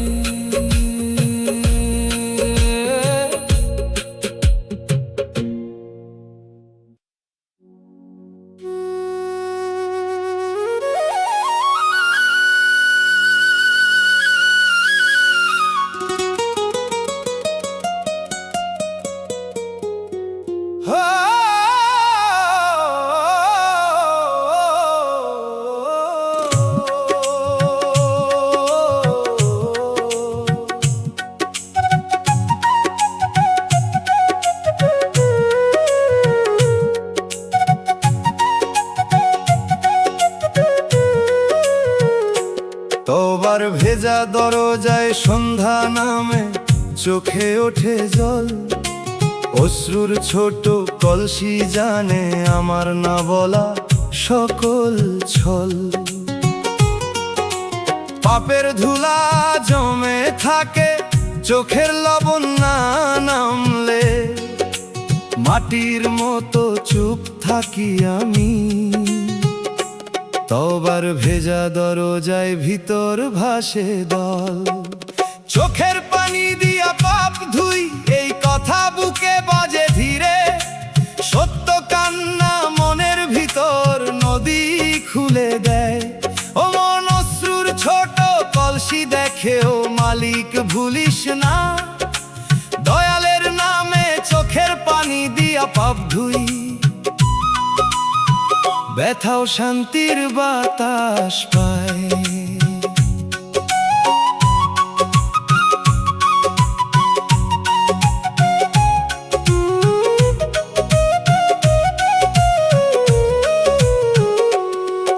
তোবার ভেজা দরজায় সন্ধ্যা নামে চোখে ওঠে জল, অশ্রুর ছোট কলসি জানে আমার না বলা সকল ছল। পাপের ধুলা জমে থাকে চোখের লবণ না নামলে, মাটির মতো চুপ থাকি আমি। তোবার ভেজা দরজায় ভিতর ভাসে দল, চোখের পানি দিয়া পাপ ধুই এই কথা বুকে বাজে ধীরে, সত্য কান্না মনের ভিতর নদী খুলে দেয়। ও মন অশ্রুর ছোট কলসি দেখেও মালিক ভুলিস না, দয়ালের নামে চোখের পানি দিয়া পাপ ধুই, ব্যথাও শান্তির বাতাস পায়।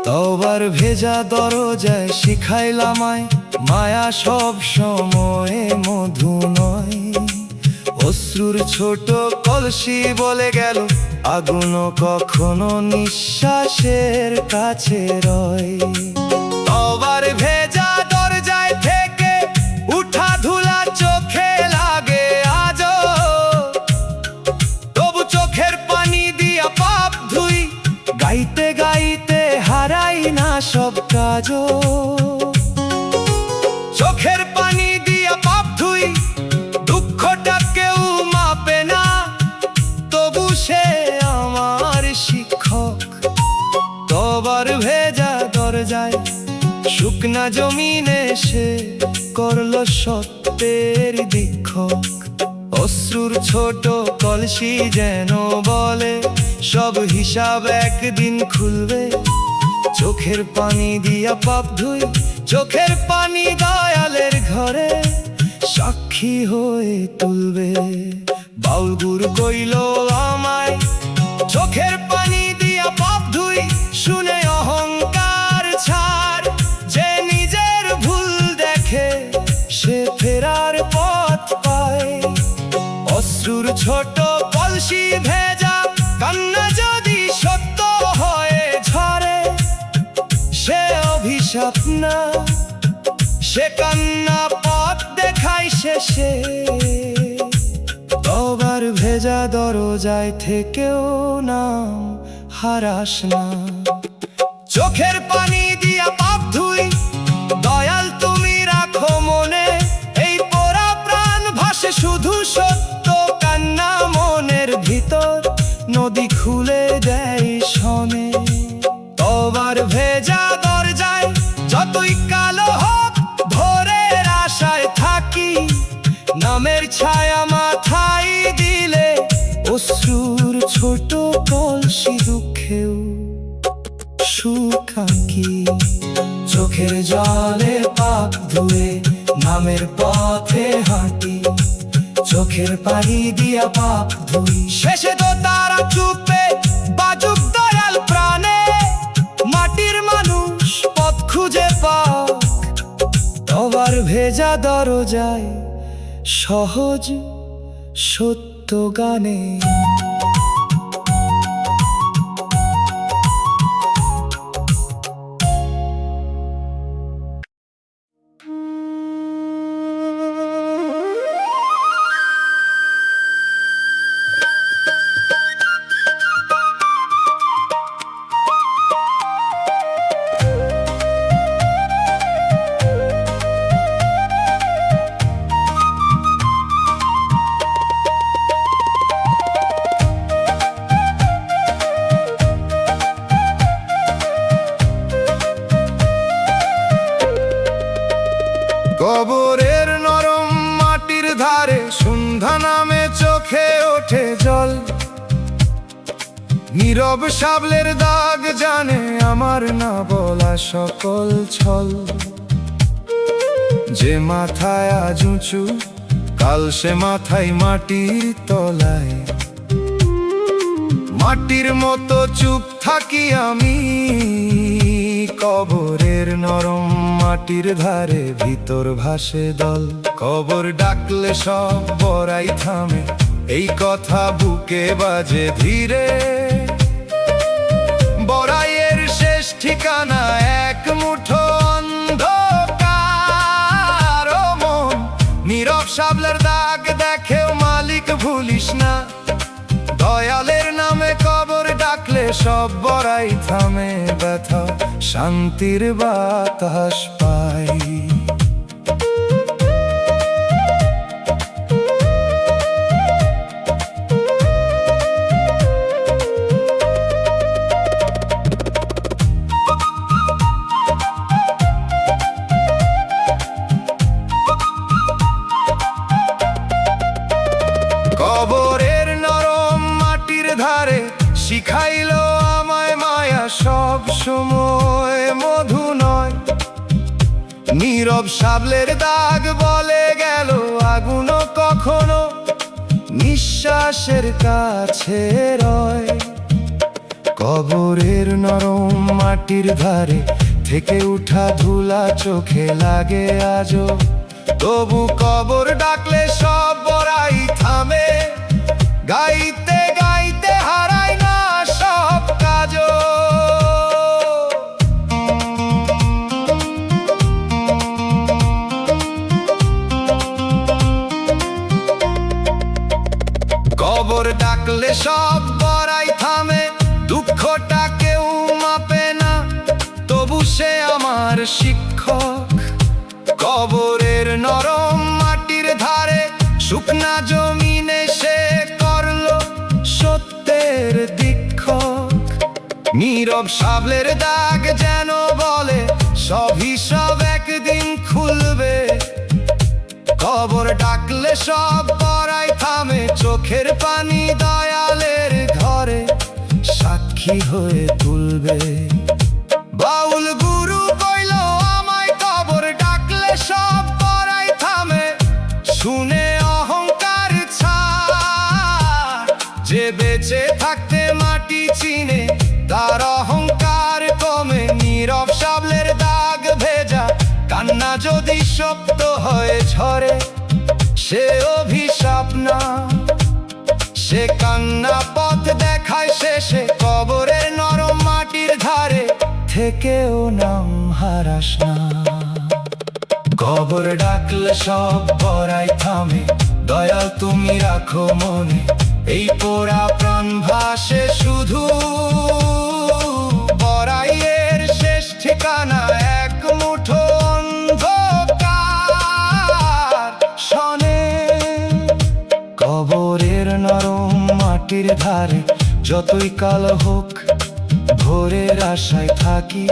তোবার ভেজা দরজায় শিখাইলামায় মায়া সব সময়ে মধু নয়, অশ্রুর ছোট কলসি বলে গেল আগুন কখনো নিঃশ্বাসের কাছে রয়। তোবার ভেজা দরজায় থেকে উঠা ধুলা চোখে লাগে আজও, তবু চোখের পানি দিয়া পাপ ধুই, গাইতে গাইতে হারাই না সব কাজও। চোখের পানি দিয়া পাপ ধুই, দুঃখটা কেউ মাপে না, তবু সে আমার শিক্ষক। তোবার ভেজা দরজায় শুকনা জমিনে সে করলো সত্যের দীক্ষক, অশ্রুর ছোট কলসি যেন বলে সব হিসাব একদিন খুলবে। চোখের পানি দিয়া পাপ ধুই, চোখের পানি দয়ালের ঘরে সাক্ষী হয়ে তুলবে। বাউল গুরু কইল আমায় চোখের পানি দিয়া পাপ ধুই, শুনে অহংকার ছাড়, যে নিজের ভুল দেখে সে ফেরার পথ পায়। অশ্রুর ছোট কলসি ভেজা কান্না যদি সত্য হয়ে ঝরে, সে অভিশাপ না, সে কান্না পথ দেখায় শেষে। তোবার ভেজা দরজায় থেকেও নাম হারাস না, চোখের পানি দিয়া পাপ ধুই, দয়াল তুমি রাখো মনে, এই পোড়া প্রাণ ভাসে শুধু সত্য কান্না মনের ভিতর, নদী খুলে দেয় শনে। তোবার ভেজা দরজায় যতই কালো হোক ভোরের আশায় থাকি, নামের ছায়া মাথায় দিলে অশ্রুর ছোট কলসি দুঃখেও সুখ আঁকি। চোখের জলে পাপ ধুয়ে নামের পথে হাঁটি, চোখের পানি দিয়া পাপ ধুই। শেষে তো তারা চুপে বাজুক দয়াল প্রাণে, মাটির মানুষ পথ খুঁজে পাক তবার ভেজা দরজায় সহজ সত্য গানে। কবরের নরম মাটির ধারে সন্ধ্যা নামে চোখে ওঠে জল, নীরব সাবলের দাগ জানে আমার না বলা সকল ছল। যে মাথায় আজ উঁচু কাল সে মাথায় মাটির তলায়, মাটির মতো চুপ থাকি আমি। কবরের নরম মাটির ধারে ভিতর ভাসে দল, কবর ডাকলে সব বড়াই থামে, এই কথা বুকে বাজে ধীরে। বড়াইয়ের শেষ ঠিকানা এক মুঠো অন্ধকার। ও মন, নীরব সাবলের দাগ দেখেও মালিক ভুলিস না, দয়ালের নামে কবর ডাকলে সব বড়াই থামে, ব্যথা শান্তির বাতাস পাই। কবরের নরম মাটির ধারে শিখাইলো আমায় মায়া সব সময় মধু নয়। নীরব সাবলের দাগ বলে গেল আগুনও কখনো নিঃশ্বাসের কাছে রয়। কবরের নরম মাটির ধারে থেকে উঠা ধুলা চোখে লাগে আজও, তবু কবর ডাকলে সব বড়াই থামে, গাইতে গাইতে হারায় না সব কাজও। কবর ডাকলে সব বড়াই থামে, দুঃখটা কেউ মাপে না, তবু সে আমার শিক্ষক। কবরের নরম মাটির ধারে শুকনা জমিনে সে করলো সত্যের দীক্ষক। নীরব সাবলের দাগ যেন বলে সব হিসাব একদিন খুলবে, কবর ডাকলে সব বড়াই থামে, চোখের পানি দয়ালের ঘরে সাক্ষী হয়ে তুলবে। বাউল গুরু কইল আমায় কবর ডাকলে সব বড়াই থামে, শুনে অহংকার ছাড়। যে বেঁচে থাকতে মাটি চিনে তার অহংকার কমে। নীরব সাবলের দাগ ভেজা কান্না যদি শব্দ হয়ে ঝরে, সে অভিশাপ না, সে কান্না পথ দেখায় শেষে। কবরের নরম মাটির ধারে থেকেও নাম হারাস না, কবর ডাকলে সব বড়াই থামে, দয়াল তুমি রাখো মনে। এই পোড়া প্রাণ ভাসে শুধু, বড়াইয়ের শেষ ঠিকানা এক মুঠো অন্ধকার শনে। কবরের নরম মাটির ধারে যতই কাল হোক ভোরের আশায় থাকি,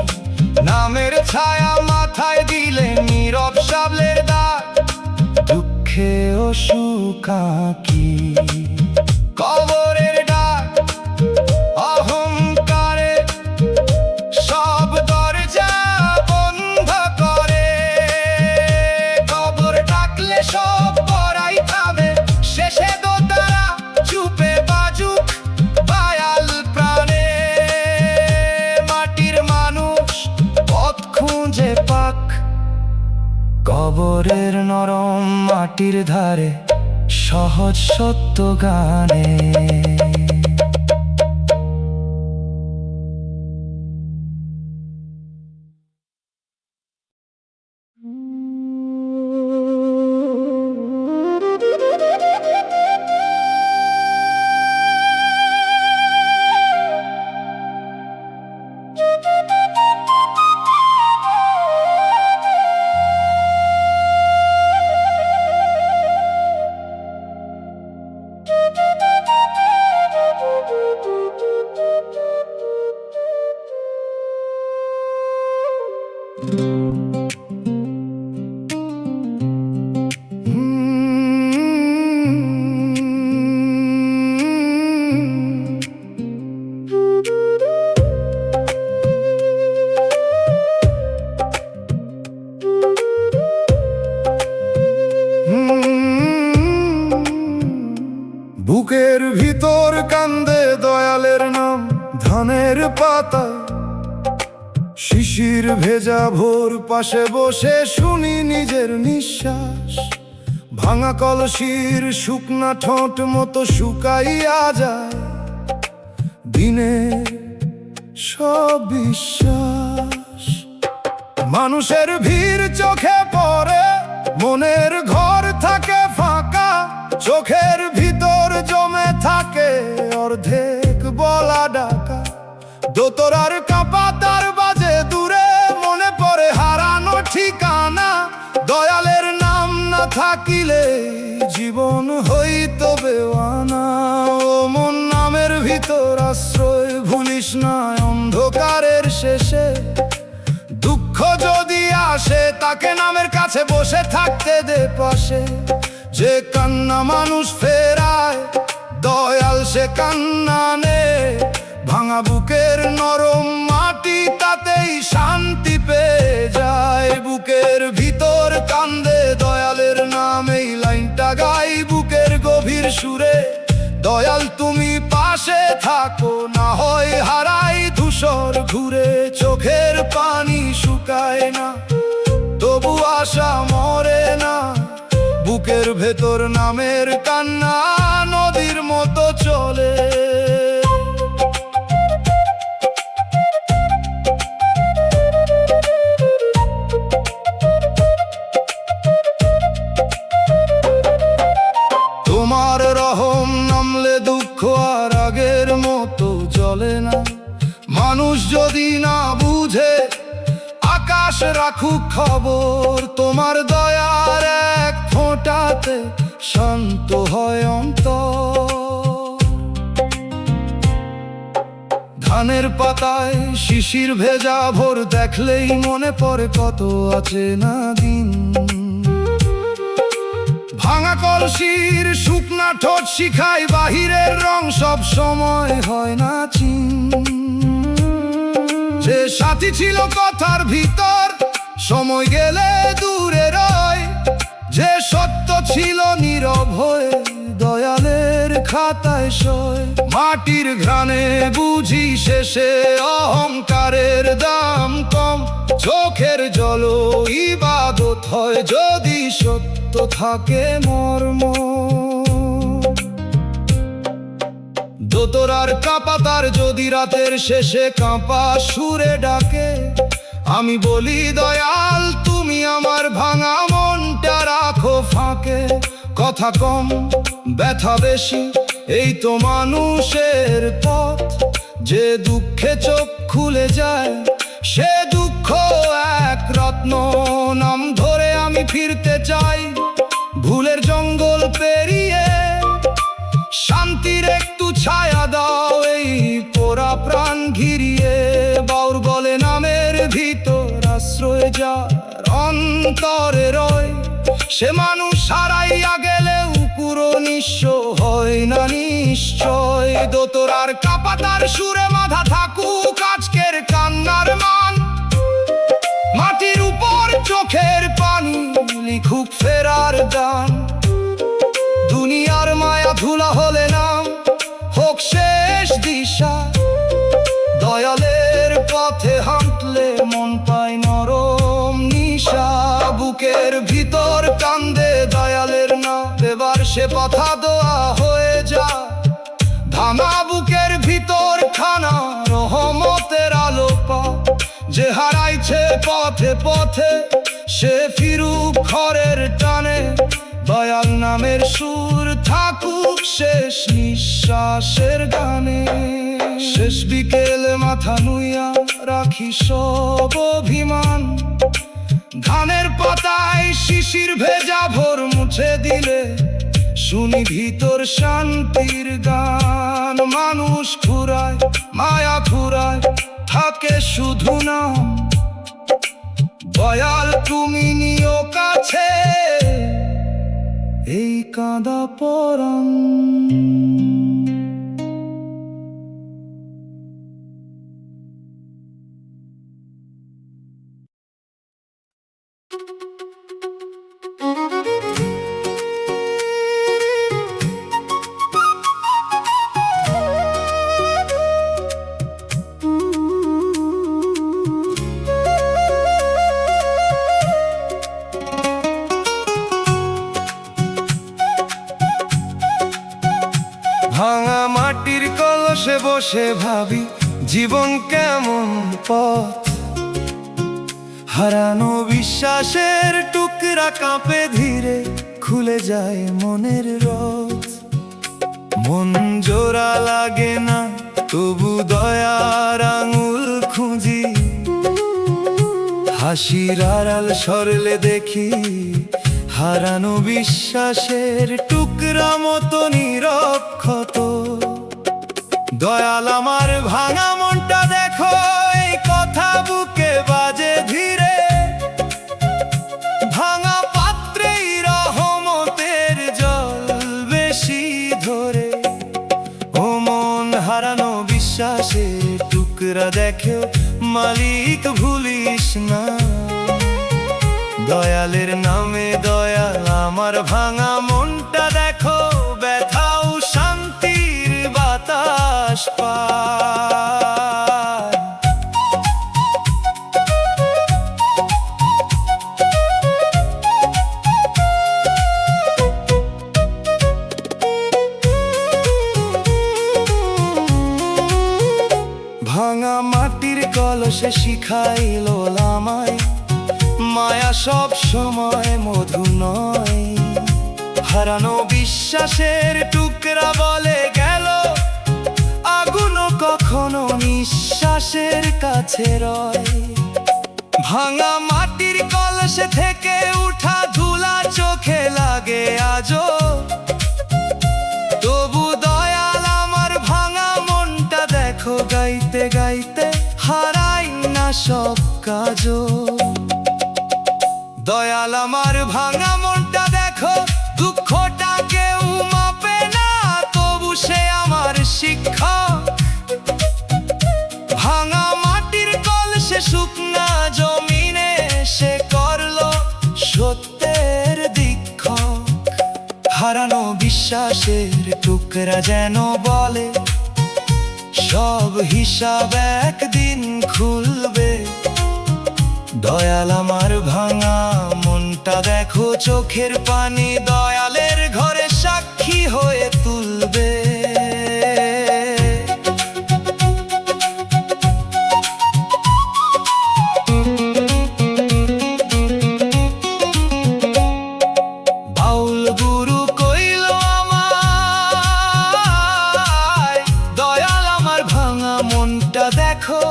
নামের ছায়া মাথায় দিলে নীরব সাবলের দাগ দুঃখে ও সুখাকি। কবরের ডাক অহংকারে সব দরজা বন্ধ করে, কবর ডাকলে সব বড়াই থামে, সে পাক কবরের নরম মাটির ধারে সহজ সত্য গানে। বুকের ভিতর কান্দে দয়ালের নাম ধানের পাতা, শিশির ভেজা ভোর পাশে বসে শুনি নিজের নিঃশ্বাস। ভাঙা কলসির শুকনা ঠোঁট মতো শুকাইয়া যায় দিনের সব বিশ্বাস। মানুষের ভিড় চোখে পড়ে, মনের ঘর থাকে ফাঁকা, চোখের ভিতর জমে থাকে অর্ধেক বলা ডাকা। দোতরার কাঁপা তার বাজে দূরে, মনে পড়ে হারানো ঠিকানা। দয়ালের নাম না থাকিলে জীবন হইতো বেওয়ানা। ও মন নামের ভিতর আশ্রয় ভুলিস না অন্ধকারের শেষে। দুঃখ যদি আসে তাকে নামের কাছে বসে থাকতে দে পাশে। যে কান্না মানুষ ফেরায় দয়াল সে কান্না নে। ভাঙা বুকের নরম মাটি তাতেই শান্তি পেয়ে যায়। বুকের ভিতর কান্দে দয়ালের নাম, এই লাইনটা গাই বুকের গভীর সুরে। দয়াল তুমি পাশে থাকো, না হয় হারাই ধূসর ঘুরে। চোখের পানি শুকায় না, তবু আশা মরে না। বুকের ভেতর নামের কান্না নদীর মতো চলে। তোমার রহম নামলে দুঃখ আর আগের মতো চলে না। মানুষ যদি না বুঝে আকাশ রাখুক খবর, তোমার দয়ার এক ফোঁটাতে শান্ত হয় অন্তর। ধানের পাতায় শিশির ভেজা ভোর দেখলেই মনে পড়ে কত আছে না দিন। ভাঙা কলসির শুকনা ঠোঁট শিখাই বাহিরের রং সব সময় হয় না চিন। যে সাথী ছিল কথার ভিতর সময় গেলে দূরে রয়। যে সত্য ছিল নীরব হয়ে দয়ালের খাতায় সয়। মাটির ঘ্রাণে বুঝি শেষে অহংকারের দাম কম। চোখের জল ইবাদত হয় যদি সত্য থাকে মর্ম। দোতরার কাঁপা তার যদি রাতের শেষে কাঁপা সুরে ডাকে। আমি বলি দয়াল তুমি আমার ভাঙা মনটা রাখো ফাঁকে। কথা কম ব্যথা বেশি, এই তো মানুষের পথ। যে দুঃখে চোখ খুলে যায় সে দুঃখ এক রত্ন। নাম ধরে আমি ফিরতে চাই ভুলের জঙ্গল পেরিয়ে। শান্তির একটু ছায়া দাও এই পোড়া প্রাণ ঘিরিয়ে। বাউর বলে নামের ভিতর আশ্রয় যার অন্তরে রয়। সে মানুষ হারাইয়া গেলেও পুরো নিঃস্ব হয় না নিশ্চয়। দোতরার কাঁপাতার সুরে মাথা থাকুক আজকের কান্নার মান। মাটির উপর চোখের পানি লিখুক ফেরার দান। দুনিয়ার মায়া ধুলা হলে নাম হোক শেষ দিশা। দয়ালের পথে হাঁটলে মন পায় নরম ভিতর কান্দে দয়ালের না এবার সে পথা দোয়া হয়ে যায়। ভাঙা বুকের ভিতর খানা রহমতের আলো পা, যে হারাইছে পথে পথে সে ফিরুক ঘরের টানে। দয়াল নামের সুর থাকুক শেষ নিঃশ্বাসের গানে। শেষ বিকেলে মাথা নুইয়া রাখি সব অভিমান, ধানের পাতায় শিশির ভেজা ভোর মুছে দিলে শুনি ভিতর শান্তির গান। মানুষ ফুরায় মায়া ফুরায় থাকে শুধু নাম, দয়াল তুমি নিও কাছে এই কাঁদা পরাণ। ভাঙা মাটির কলসে বসে ভাবি জীবন কেমন পথ, হারানো বিশ্বাসের টুকরা কাঁপে ধীরে খুলে যায় মনের রথ। মন জোড়া লাগে না তবু দয়ার আঙুল খুঁজি, হাসির আড়াল সরলে দেখি হারানো বিশ্বাসের টুকরা মতো নিরক্ষত। দয়াল আমার ভাঙা মনটা দেখো, এই কথা বুকে বাজে ধীরে। ভাঙা পাত্রেই রহমতের জল বেশি ধরে। ও মন হারানো বিশ্বাসের টুকরা দেখো, মালিক ভুলিস না। দয়ালের নামে দয়াল আমার ভাঙা মনটা দেখো, ব্যথাও শান্তির বাতাস পায়। ভাঙা মাটির কলসে শিখাইল আমায়, মায়া সব সময় মধু নয়। হারানো বিশ্বাসের টুকরা বলে গেল, আগুনও কখনো নিঃশ্বাসের কাছে রয়। ভাঙা মাটির কলসে থেকে উঠা ধুলা চোখে লাগে আজও, তবু দয়াল আমার ভাঙা মনটা দেখো, গাইতে গাইতে হারাই না সব কাজও। দয়াল আমার ভাঙা মনটা দেখো, দুঃখটা কেউ মাপে না তবু সে আমার শিক্ষক। ভাঙা মাটির কলসে শুকনা জমিনে সে করলো সত্যের দীক্ষক। হারানো বিশ্বাসের টুকরা যেন বলে, সব হিসাব একদিন খুলবে। দয়াল আমার ভাঙা মনটা দেখো, চোখের পানি দয়ালের ঘরে সাক্ষী হয়ে তুলবে। বাউল গুরু কইল আমায়, দয়াল আমার ভাঙা মনটা দেখো,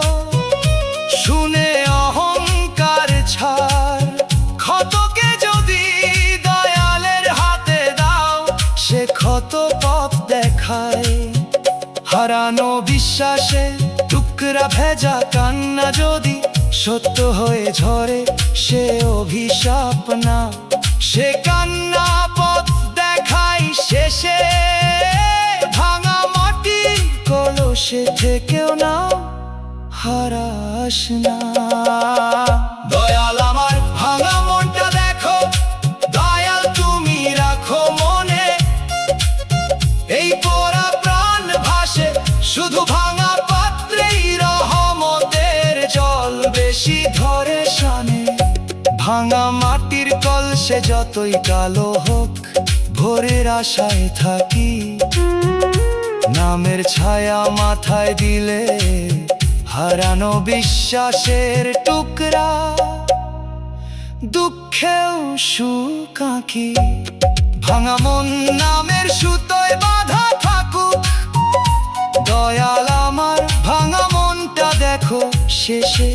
শুনে অহংকার ছাড়। ক্ষতকে যদি দয়ালের হাতে দাও, সে ক্ষত পথ দেখায়। হারানো বিশ্বাসে টুকরা ভেজা কান্না যদি সত্য হয়ে ঝরে, সে অভিশাপ না। সে কান্না পথ দেখায় শেষে, ভাঙা মাটির কলসে থেকেও না হারাস না। দয়াল আমার ভাঙা মনটা দেখো, দয়াল তুমি রাখো মনে। এই পোড়া প্রাণ ভাসে শুধু ভাঙা পাত্রেই রহমতের জল বেশি ধরে শানে। ভাঙা মাটির কল সে যতই কালো হোক, ভোরের আশায় থাকি। নামের ছায়া মাথায় দিলে হারানো বিশ্বাসের টুকরা, দুঃখেও সুখ আঁকি। ভাঙা মন নামের সুতোয় বাঁধা থাকুক, দয়াল আমার ভাঙা মনটা দেখো শেষে।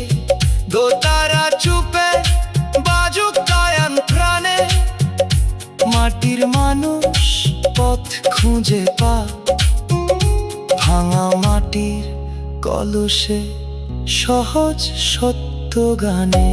দোতারা চুপে বাজুক গায়ান প্রাণে, মাটির মানুষ পথ খুঁজে পা। ভাঙা মাটির কলসে সহজ সত্য গানে।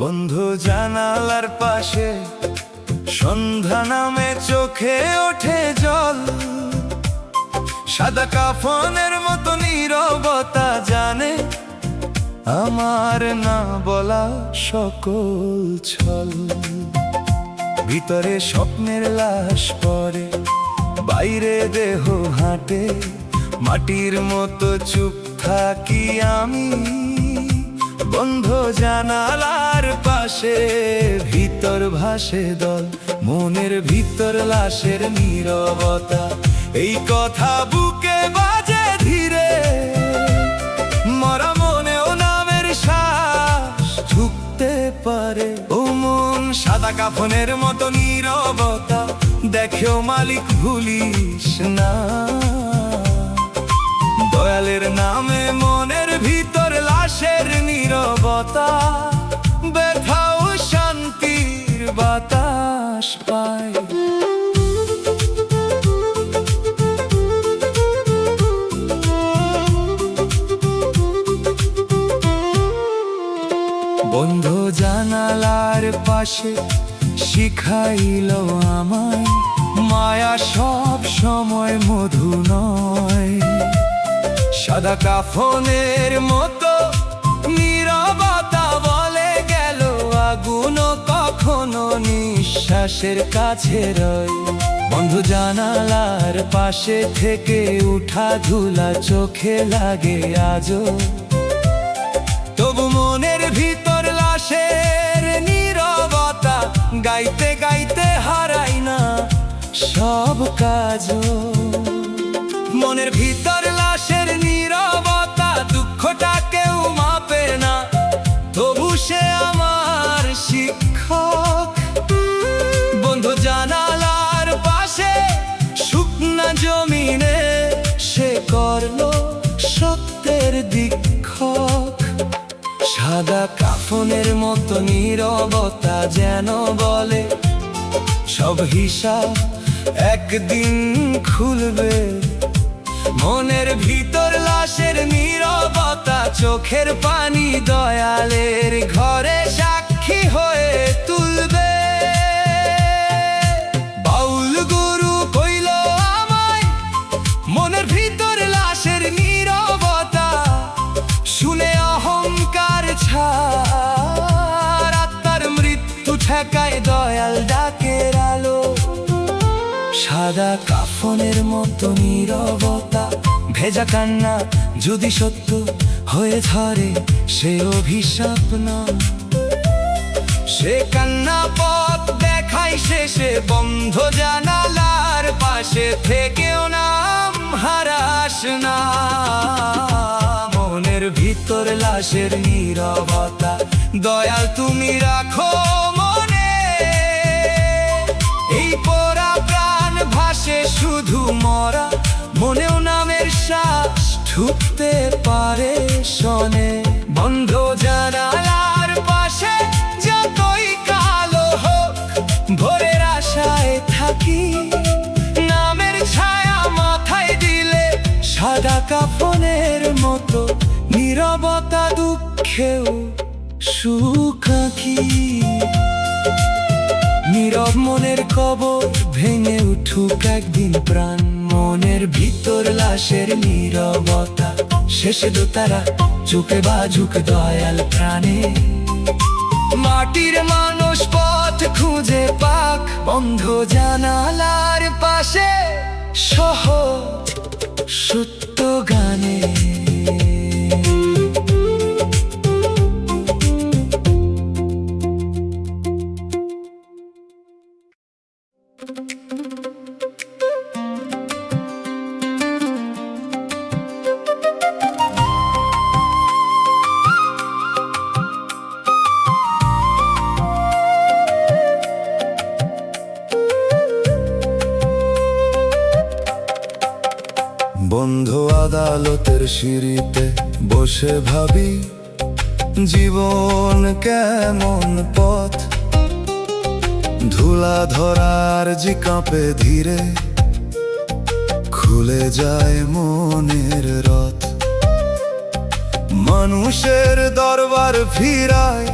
বন্ধু জানালার পাশে সন্ধ্যা নামে চোখে ওঠে জল। সাদা কাফনের মতো নীরবতা জানে আমার না বলা সকল ছল। ভিতরে স্বপ্নের লাশ পড়ে, বাইরে দেহ হাঁটে, মাটির মতো চুপ থাকি আমি। বন্ধ জানালার পাশে ভিতর ভাসে দল, মনের ভিতর লাশের নীরবতা। এই কথা বুকে বাজে ধীরে, মরা মনেও নামের শ্বাস ঢুকতে পারে। ও মন সাদা কাফনের মতো নীরবতা, দেখেও মালিক ভুলিস না। দয়ালের নামে মনের ভিতর লাশের নীরবতা, ব্যথাও শান্তির বাতাস পায়। বন্ধ জানালার পাশে শিখাইল আমায়, মায়া সব সময় মধু নয়। সাদা কাফনের মতো নীরবতা বলে গেল, আগুন কখনো নিঃশ্বাসের কাছে রয়। বন্ধু জানালার পাশে থেকে উঠা ধুলা চোখে লাগে আজও, তবু মনের ভিতর লাশের নীরবতা। গাইতে গাইতে হারাই না সব কাজও। মনের ভিতর লাশের নীরবতা, দুঃখটা কেউ মাপে না, তবু সে আমার শিক্ষক। বন্ধু জানালার পাশে শুকনা জমিনে সে করলো সত্যের দীক্ষক। সাদা কাফনের মতো নীরবতা যেন বলে, সব হিসাব একদিন খুলবে। মনের ভিতর লাশের নীরবতা, চোখের পানি দয়ালের ঘরে সাক্ষী হয়ে তুলবে। বাউল গুরু কইল আমায়, মনের ভিতর লাশের নীরবতা শুনে অহংকার ছাড়। আত্মার মৃত্যু ঠেকায় দয়াল ডাকের আলো। সাদা কাফনের মতো নীরবতা, ভেজা কান্না যদি সত্য হয়ে ধরে সে অভিশাপ না। সে কান্না পথ দেখায় শেষে, বন্ধ জানালার পাশে থেকেও নাম হারাস না। মনের ভিতর লাশের নীরবতা, দয়াল তুমি রাখো মনে। এই পোড়া প্রাণ ভাসে শুধু মরা, মনেও নামের শ্বাস ঢুকতে পারে শনে। বন্ধ জানালার পাশে যতই কালো হোক, ভোরের আশায় থাকি। নামের ছায়া মাথায় দিলে সাদা কাফনের মতো নীরব নীরবতা দুঃখেও সুখাকি। নীরব মনের কবর ভেঙে উঠুক একদিন প্রাণ, মনের ভিতর লাশের নীরবতা শেষে দোতারা চুকে বাজুক দয়াল প্রাণে। মাটির মানুষ পথ খুঁজে পাক বন্ধ জানালার পাশে, সহজ সত্য গানে। বন্ধ আদালতের সিঁড়িতে বসে ভাবি, জীবন কেমন পথ। ধুলা ধরার জি কাঁপে ধীরে, খুলে যায় মনের রথ। মানুষের দরবার ফিরায়,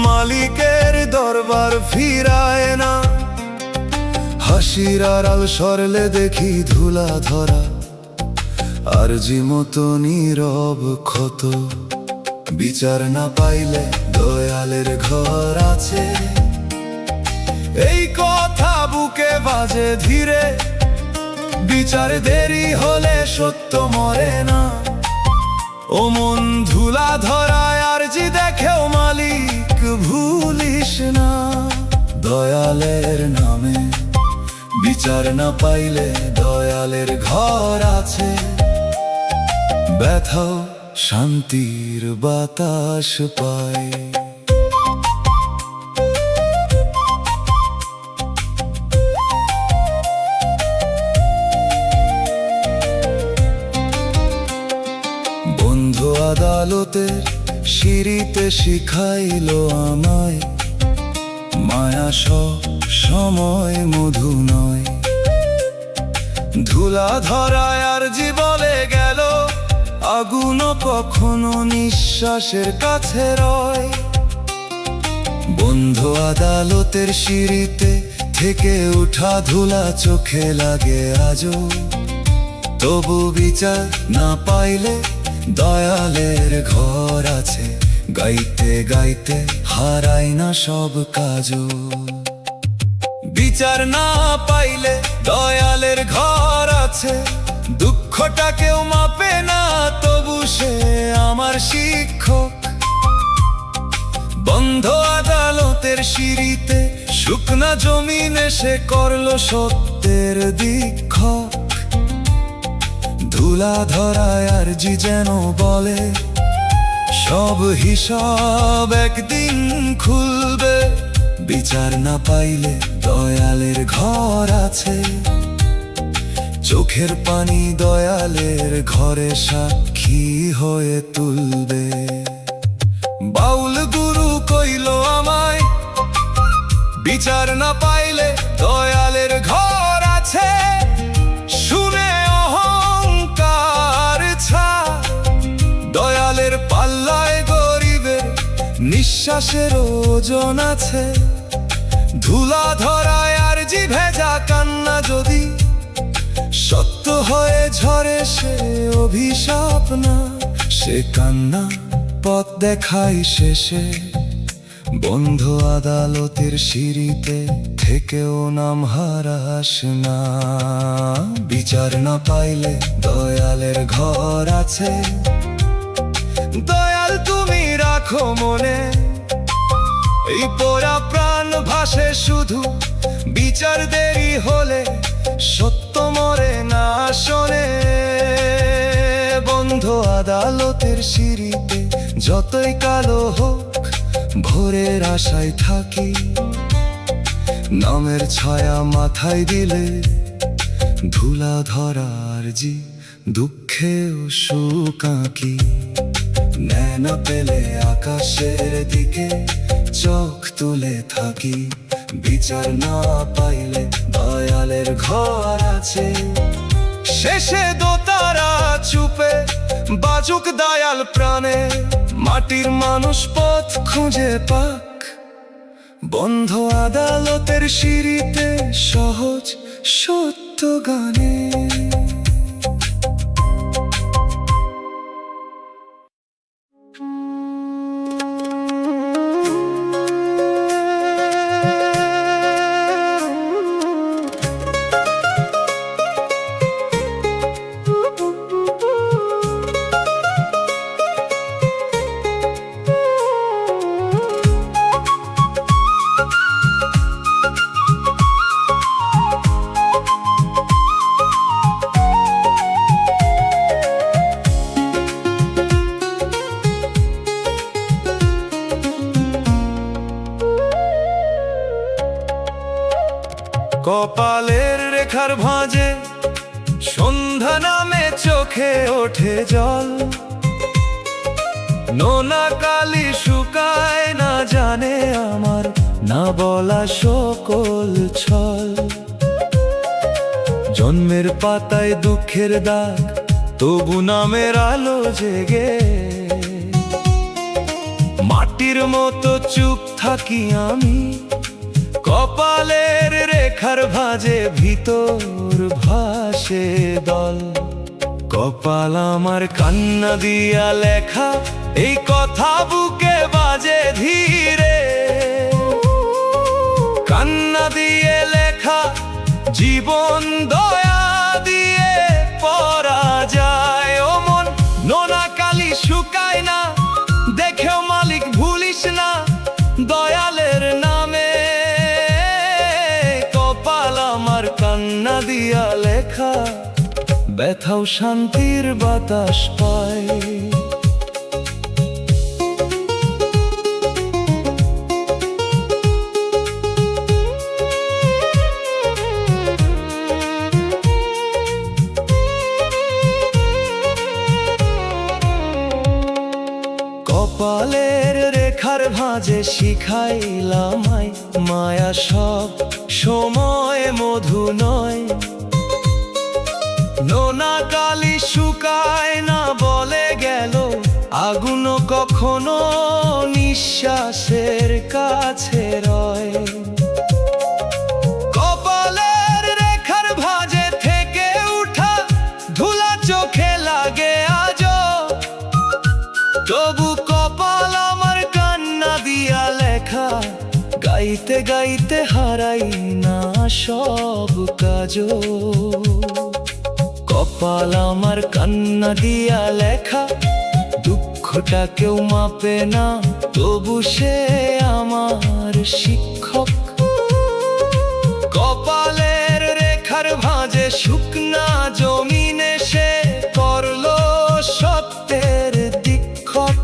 মালিকের দরবার ফিরায় না। হাসির আড়াল সরলে দেখি ধুলা ধরা, আর জি মতো নীরব ক্ষত। বিচার না পাইলে দয়ালের ঘর আছে, এই কথা বুকে বাজে ধীরে। বিচার দেরি হলে সত্য মরে না, ও মন ধুলা ধরায় আর জি দেখেও মালিক ভুলিস না। দয়ালের নামে বিচার না পাইলে দয়ালের ঘর আছে, ব্যথাও শান্তির বাতাস পায়। বন্ধু আদালতের সিঁড়িতে শিখাইলো আমায়, মায়া সব সময় মধু নয়। ধুলা ধরায় আর জি বলে গেল, আগুন কখনো নিঃশ্বাসের কাছে রয়। বন্ধু আদালতের সিঁড়িতে থেকে উঠা ধুলা চোখে লাগে আজও, তবু বিচার না পাইলে দয়ালের ঘর আছে। গাইতে গাইতে হারাই না সব কাজও, বিচার না পাইলে দয়ালের ঘর আছে। দুঃখটা কেউ মাপে না, তবু সে আমার শিক্ষক। বন্ধ আদালতের সিঁড়িতে শুকনা জমিনে সে করলো সত্যের দীক্ষক। ধুলা ধরায় আর জি যেন বলে, সব হিসাব একদিন খুলবে। বিচার না পাইলে দয়ালের ঘর আছে, চোখের পানি দয়ালের ঘরে সাক্ষী হয়ে তুলবে। বাউল গুরু কইল আমায়, বিচার না পাইলে দয়ালের ঘর আছে। শুনে অহংকার ছা, দয়ালের পাল্লায় গরিবের নিঃশ্বাসের ওজন আছে। ধুলা ধরায় আর জি ভেজা কান্না যদি সত্য হয়ে ঝরে, সে অভিশাপ না। সে কান্না পথ দেখাই শেষে, বন্ধ আদালতের সিঁড়িতে থেকেও নাম হারাস না। বিচার না পাইলে দয়ালের ঘর আছে, দয়াল তুমি রাখো মনে। এই পোড়া প্রাণ ভাসে শুধু, বিচার দেরি হলে সত্য মরে না শোনে। বন্ধ আদালতের সিঁড়িতে যতই কালো হোক, ভোরের আশায় থাকি। নামের ছায়া মাথায় দিলে ধুলা ধরার জি দুঃখেও সুকাকি। ন্যায় না পেলে আকাশের দিকে চোখ তুলে থাকি। বিচার না পাইলে দয়ালের ঘর আছে। শেষে দোতারা চুপে বাজুক দয়াল প্রাণে, মাটির মানুষ পথ খুঁজে পাক, বন্ধ আদালতের সিঁড়িতে সহজ সত্য গানে। কপালের রেখার ভাঁজে সন্ধ্যা নামে চোখে ওঠে জল, নোনা কালি শুকায় না জানে আমার না বলা সকল ছল। জন্মের পাতায় দুঃখের দাগ, তবু নামের আলো জেগে, মাটির মতো চুপ থাকি আমি, কপালের রেখার ভাঁজে ভিতর ভাসে দল। কপাল আমার কান্না দিয়া লেখা, এই কথা বুকে বাজে ধীরে, কান্না দিয়ে লেখা জীবন দয়া দিয়ে পড়া যায়। ও মন নোনা কালি শুকায় না, দেখেও মালিক ভুলিস না দয়ালের নামে। কপাল আমার কান্না দিয়া লেখা, ব্যথাও শান্তির বাতাস পায়। কপালের রেখার ভাঁজে শিখাইলাম মায়া সব সময় মধু নয়, নোনা কালি শুকায় না বলে গেল, আগুন কখনো নিঃশ্বাসের কাছে রয়। কপালের রেখার ভাঁজে থেকে উঠা ধুলা চোখে লাগে আজও, তবু কপাল আমার কান্না দিয়া লেখা, গাইতে গাইতে হারাই না সব কাজও। কপাল আমার কান্না দিয়া লেখা, দুঃখটা কেউ মাপে না, তবু সে আমার শিক্ষক। কপালের রেখার ভাঁজে শুকনা জমিনে সে করলো সত্যের দীক্ষক।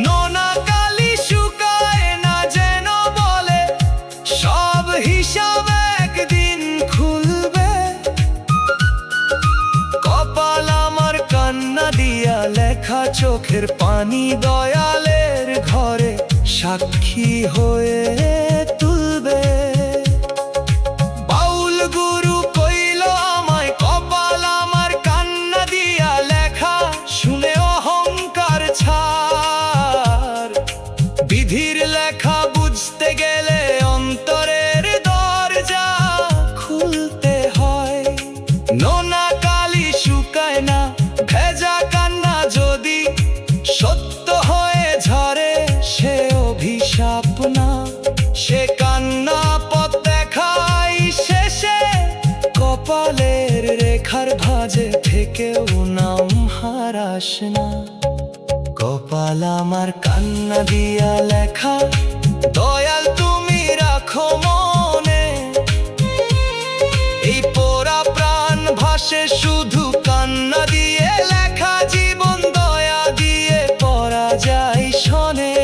নোনা কালি শুকায় না যেন বলে, সব হিসাব একদিন খুলবে। কপাল আমার কান্না দিয়া লেখা, চোখের পানি দয়ালের ঘরে সাক্ষী হয়ে তুলবে। বাউল গুরু কইল আমায়, কপাল আমার কান্না দিয়া লেখা, শুনে অহংকার ছাড়। বিধির লেখা বুঝতে গেলে অন্তরের দরজা খুলতে হয়। নোনা কালি শুকায় না, ভেজা কান্না যদি সত্য হয়ে ঝরে, সে অভিশাপ না, সে কান্না পথ দেখাই শেষে। কপালের রেখার ভাঁজে থেকেও নাম হারাস না। কপাল আমার কান্না দিয়া লেখা, দয়াল তুমি রাখো মনে, এই পোড়া প্রাণ ভাসে শুধু কান্না দিয়ে লেখা, জীবন দয়া দিয়ে পড়া যায় শোনে।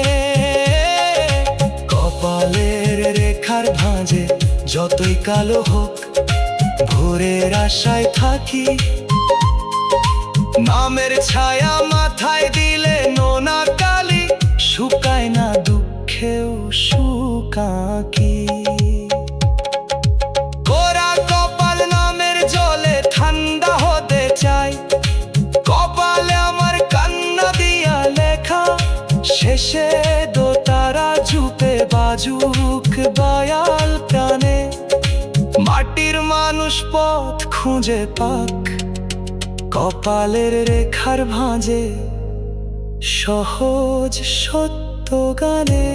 কপালের রেখার ভাঁজে যতই কালো হোক, ভোরের আশায় থাকি, নামের ছায়া মাথায় দিলে নোনা কালি শুকায় না, দুঃখেও শুকাকি। কোরা কপাল নামের জলে ঠান্ডা হতে চাই, কপাল বাজুক দয়াল প্রাণে, মাটির মানুষ পথ খুঁজে পাক কপালের রেখার ভাঁজে, সহজ সত্য গানে।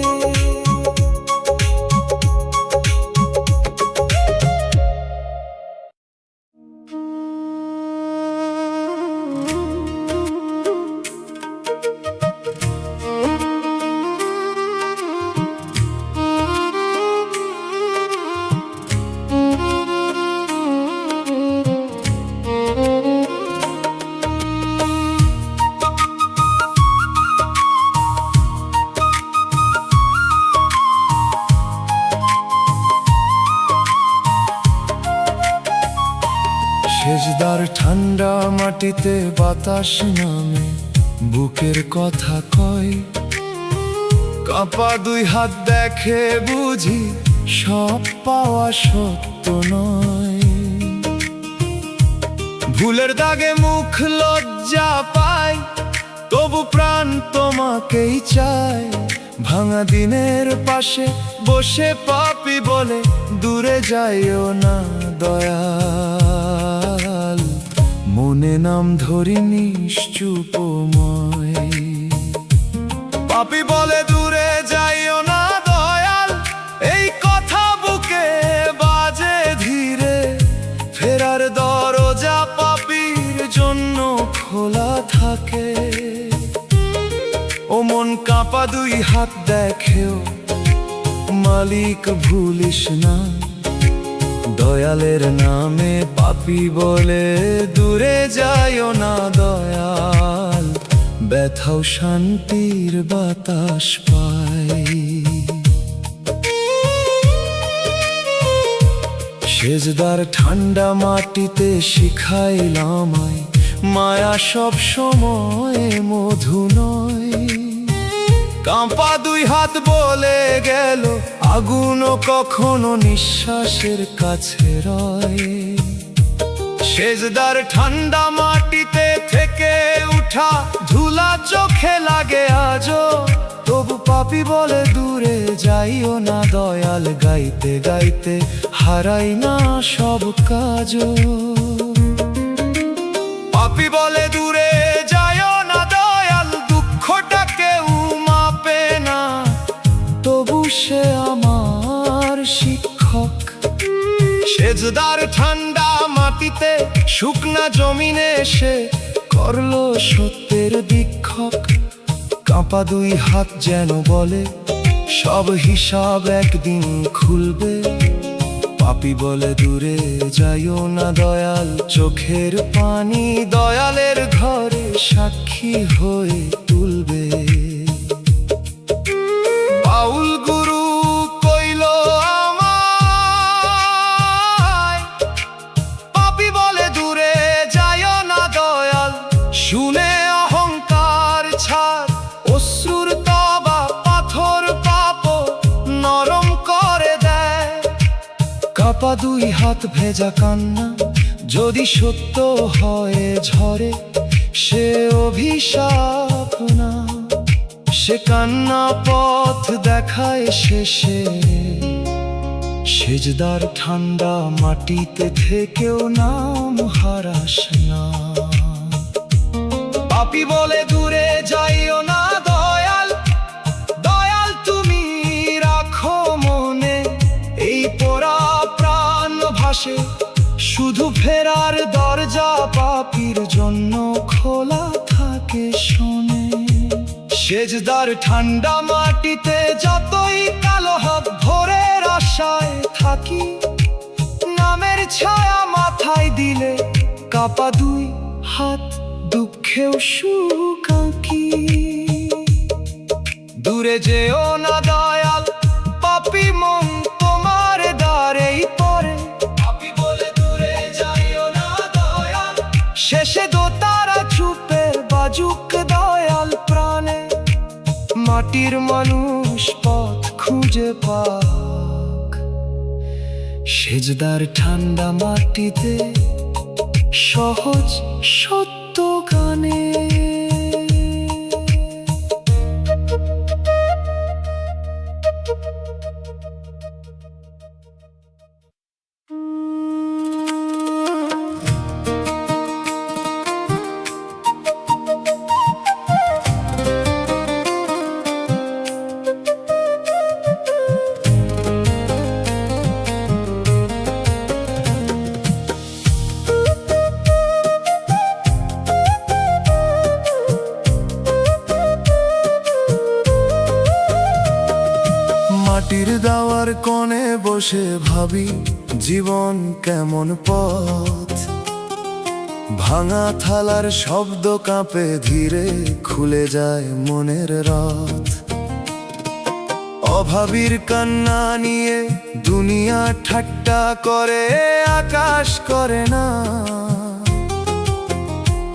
সেজদার ঠান্ডা মাটিতে বাতাস নামে, বুকের কথা কয়, কাঁপা দুই হাত দেখে বুঝি সব পাওয়া সত্য নয়। ভুলের দাগে মুখ লজ্জা পায়, তবু প্রাণ তোমাকেই চায়। ভাঙা দিনের পাশে বসে পাপী বলে, দূরে যাইও না দয়াল, মনে নাম ধরি নিশ্চুপময়। পাপী বলে দূরে যাইও না দয়াল, এই কথা বুকে বাজে ধীরে। ফেরার দরজা পাপীর জন্য খোলা থাকে, ও মন কাঁপা দুই হাত দেখেও মালিক ভুলিস না। দয়ালের নামে পাপী বলে দূরে যাইও না দয়াল, ব্যথাও শান্তির বাতাস পায়। সেজদার ঠান্ডা মাটিতে শিখাইলাম আয়, মায়া সব সময় মধু নয়। কাঁপা দুই হাত বলে গেল, আগুনও কখনো নিঃশ্বাসের কাছে রয়। সেজদার ঠান্ডা মাটিতে থেকে উঠা ধুলা চোখে লাগে আজও, তবু পাপী বলে দূরে যাইও না দয়াল, গাইতে গাইতে হারাই না সব কাজও। পাপী বলে দূরে যাইও না দয়াল, দুঃখটা কেউ মাপে না, তবু সে আমার শিক্ষক। সেজদার ঠান্ডা মাটিতে শুকনা জমিনে এসে করলো সত্যের দীক্ষক। কাঁপা দুই হাত যেন বলে, সব হিসাব একদিন খুলবে। পাপী বলে দূরে যাইও না দয়াল, চোখের পানি দয়ালের ঘরে সাক্ষী হয়ে তুলবে। বাউল গুরু কইল আমায়, পাপী বলে দূরে যাইও না দয়াল, শুনে অহংকার ছাড়, অশ্রুর তবা পাথর পাপ নরম করে দেয়। কাঁপা দুই হাত ভেজা কান্না যদি সত্য হয় ঝরে, সে অভিশাপ না, সে কান্না পথ দেখায় শেষে। সেজদার ঠান্ডা মাটিতে থেকেও নাম হারাস না। পাপী বলে দূরে যাইও না দয়াল, দয়াল তুমি রাখো মনে। এই পোড়া প্রাণ ভাসে, শুধু ফেরার দরজা পাপীর জন্য খোলা থাকে শোনে। সেজদার ঠান্ডা মাটিতে যতই কালো হোক, ভোরের আশায় থাকি। নামের ছায়া মাথায় দিলে, কাঁপা দুই হাত দুঃখেও সুখ আঁকি। দূরে যেও না দয়াল, পাপী মন তোমার দ্বারেই পড়ে। পাপী বলে দূরে যাইও না দয়াল, শেষে দোতারা চুপের বাজুক দয়াল প্রাণে। মাটির মানুষ পথ খুঁজে পাক সেজদার ঠান্ডা মাটিতে, সহজ সত্য গানে। কোণে বসে ভাবি জীবন কেমন পথ। ভাঙা থালার শব্দ কাঁপে ধীরে, খুলে যায় মনের রথ। অভাবীর কান্না নিয়ে দুনিয়া ঠাট্টা করে, আকাশ করে না।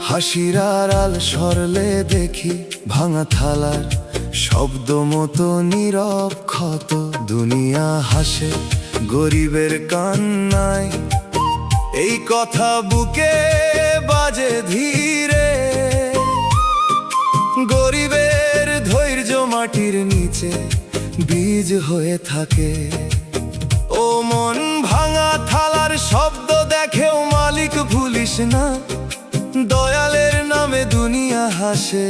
হাসির আড়াল সরলে দেখি ভাঙা থালার শব্দ মতো নীরব ক্ষত। দুনিয়া হাসে গরিবের কান্নায়, এই কথা বুকে বাজে ধীরে। গরিবের ধৈর্য মাটির নিচে বীজ হয়ে থাকে। ও মন, ভাঙা থালার শব্দ দেখেও মালিক ভুলিস না। দয়ালের নামে দুনিয়া হাসে,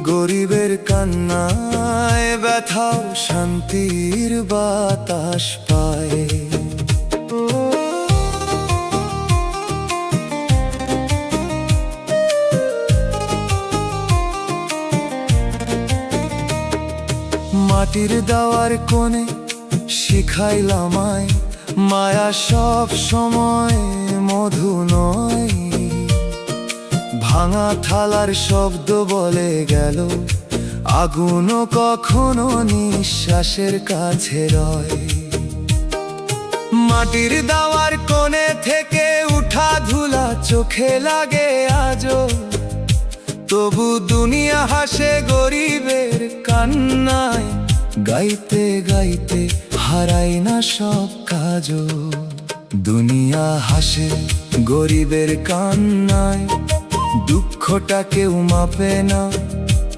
গরিবের কান্নায় ব্যথাও শান্তির বাতাস পায়। মাটির দাওয়ার কোণে শিখাইলাম আমায়, মায়া সব সময় মধু নয়। ভাঙা থালার শব্দ বলে গেল, আগুনও কখনো নিঃশ্বাসের কাছে রয়। মাটির দাওয়ার কোণে থেকে উঠা ধুলা চোখে লাগে আজও, তবু দুনিয়া হাসে গরিবের কান্নায়। গাইতে গাইতে হারাই না সব কাজও। দুনিয়া হাসে গরিবের কান্নায়, দুঃখটা কেউ মাপে না,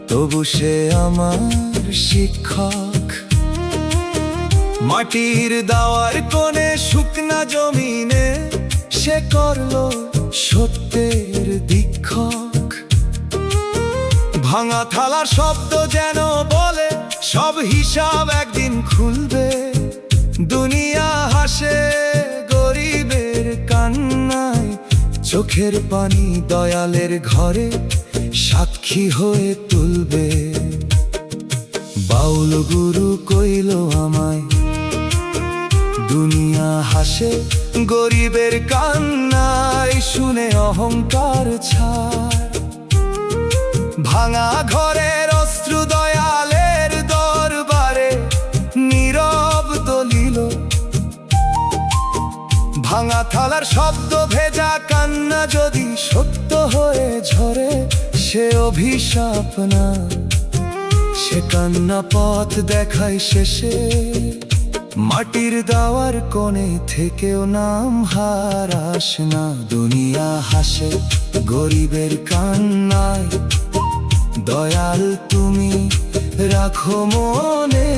তবু সে আমার শিক্ষক। মাটির দাওয়ার কোণে শুকনা জমিনে সে করলো সত্যের দীক্ষক। ভাঙা থালার শব্দ যেন বলে, সব হিসাব একদিন খুলবে। দুনিয়া হাসে গরিবের কান্নায়, চোখের পানি দয়ালের ঘরে সাক্ষী হয়ে তুলবে। বাউল গুরু কইল আমায়, দুনিয়া হাসে গরিবের কান্নায়। শুনে অহংকার ছাড়, ভাঙা ঘরের অশ্রু দয়ালের দরবারে নীরব দলিল। ভাঙা থালার শব্দ ভেজা কান্না যদি সত্য হয়ে ঝরে, সে অভিশাপ না, সে কান্না পথ দেখায় শেষে। মাটির দাওয়ার কোণে থেকেও নাম হারাস না। দুনিয়া হাসে গরিবের কান্নায়, দয়াল তুমি রাখো মনে।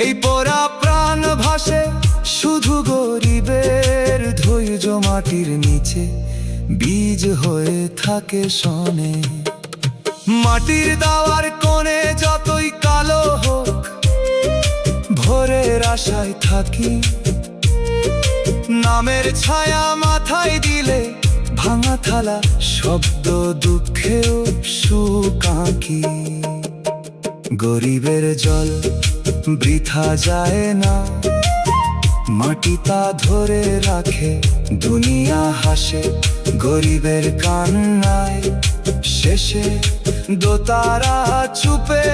এই পোড়া প্রাণ ভাসে শুধু গরিবের ধৈর্য, মাটির নিচে বীজ হয়ে থাকে শনে। মাটির দাওয়ার কোণে যতই কালো হোক, ভোরের আশায় থাকি। নামের ছায়া মাথায় দিলে ভাঙা থালা শব্দ দুঃখেও সুখ আঁকি। গরিবের জল বৃথা যায় না, মাটি তা ধরে রাখে। দুনিয়া হাসে গরিবের কান্নায়, শেষে দোতারা চুপে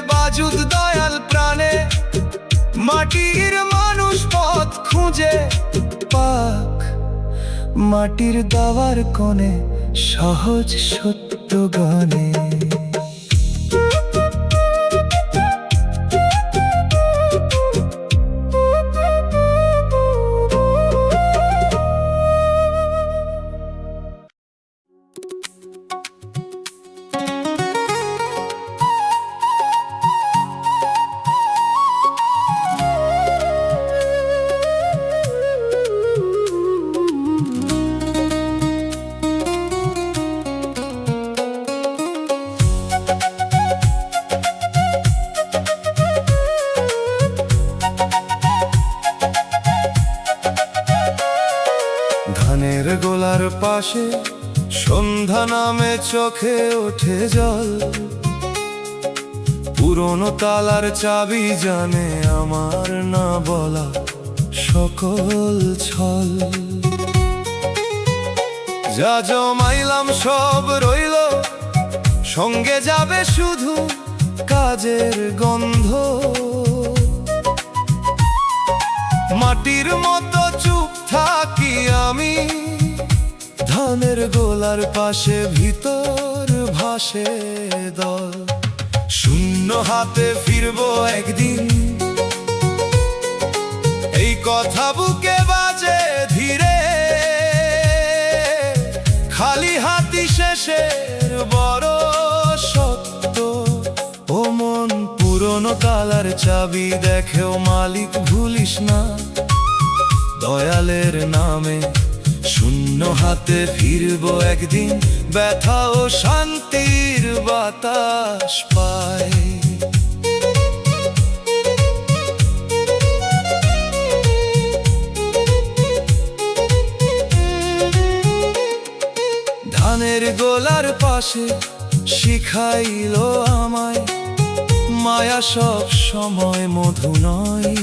বাজুদ দয়াল প্রাণে। মাটির মানুষ পথ খুঁজে পাক, মাটির দাওয়ার কোণে সহজ সত্য গানে। ধানের গোলার পাশে সন্ধ্যা নামে চোখে ওঠে জল। পুরনো তালার চাবি জানে আমার না বলা সকল ছল। যা জমাইলাম সব রইল, সঙ্গে যাবে শুধু কাজের গন্ধ। মাটির মতো চুপ থাকি আমি, ধানের গোলার পাশে ভিতর ভাসে দল। শূন্য হাতে ফিরবো একদিন, এই কথা বুকে বাজে ধীরে। খালি হাতি শেষের বড় সত্য। ও মন, পুরনো তালার চাবি দেখেও মালিক ভুলিস না। দয়ালের নামে শূন্য হাতে ফিরবো একদিন, ব্যথা ও শান্তির বাতাস পায়। ধানের গোলার পাশে শিখাইলো আমায়, মায়া সব সময় মধু নয়।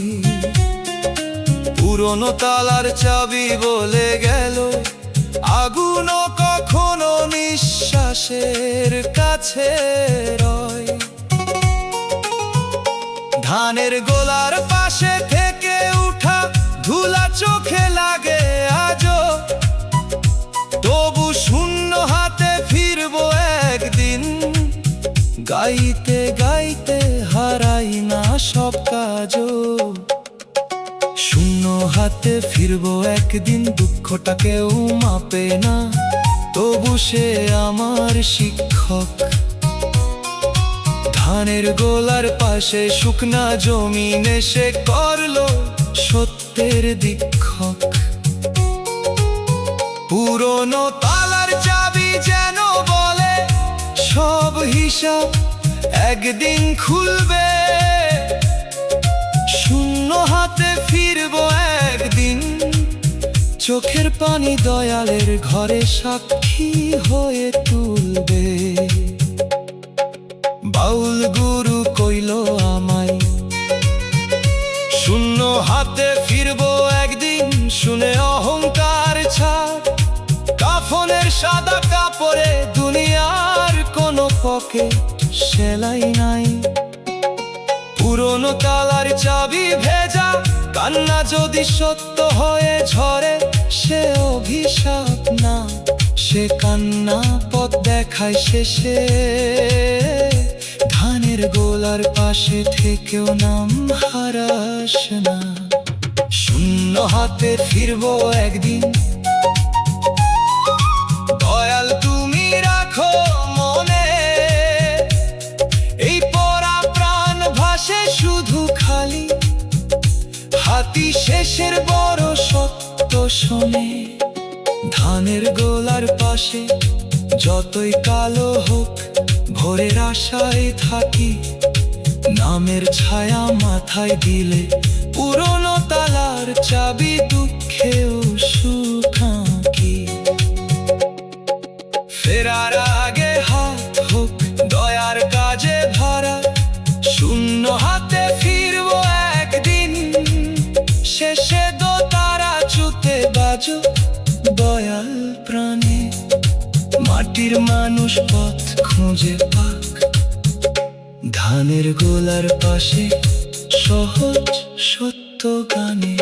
পুরনো তালার চাবি বলে গেল, আগুনও কখনো নিঃশ্বাসের কাছে রয়। ধানের গোলার পাশে থেকে উঠা ধুলা চোখে লাগে আজও, তবু শূন্য হাতে ফিরবো একদিন। গাইতে গাইতে হারাই না সব কাজও। শূন্য হাতে ফিরবো একদিন, দুঃখটা কেউ মাপে না, তবু সে আমার শিক্ষক। ধানের গোলার পাশে শুকনা জমিনে সে করলো সত্যের দীক্ষক। পুরনো তালার চাবি যেন বলে, সব হিসাব একদিন খুলবে। শূন্য হাতে ফিরবো একদিন, চোখের পানি দয়ালের ঘরে সাক্ষী হয়ে তুলবে। বাউল গুরু কইল আমায়, শূন্য হাতে ফিরবো একদিন, শুনে অহংকার ছাড়। কাফনের সাদা কাপড়ে দুনিয়ার কোনো পকেট সেলাই নাই। পুরনো তালার চাবি ভেজা কান্না যদি সত্য হয়ে ঝরে, সে অভিশাপ না, সে কান্না পথ দেখায় শেষে। ধানের গোলার পাশে থেকেও নাম হারাস না। শূন্য হাতে ফিরবো একদিন, দয়াল তুমি রাখো মনে। এই পরা প্রাণ ভাসে শুধু খালি, হাতি শেষের বড় সত্য শোনে। ধানের গোলার পাশে যতই কালো হোক, ভোরের আশায় থাকি। নামের ছায়া মাথায় দিলে, পুরনো তালার চাবি দুঃখেও সুখাকি। ফেরার আগে হাত হোক দয়ার কাজে ভরা, শূন্য হাতে ফিরবো একদিন। শেষে দো তারা চুতে বাজো দয়াল প্রাণে। মাটির মানুষ পথ খুঁজে পাক, ধানের গোলার পাশে সহজ সত্য গানে।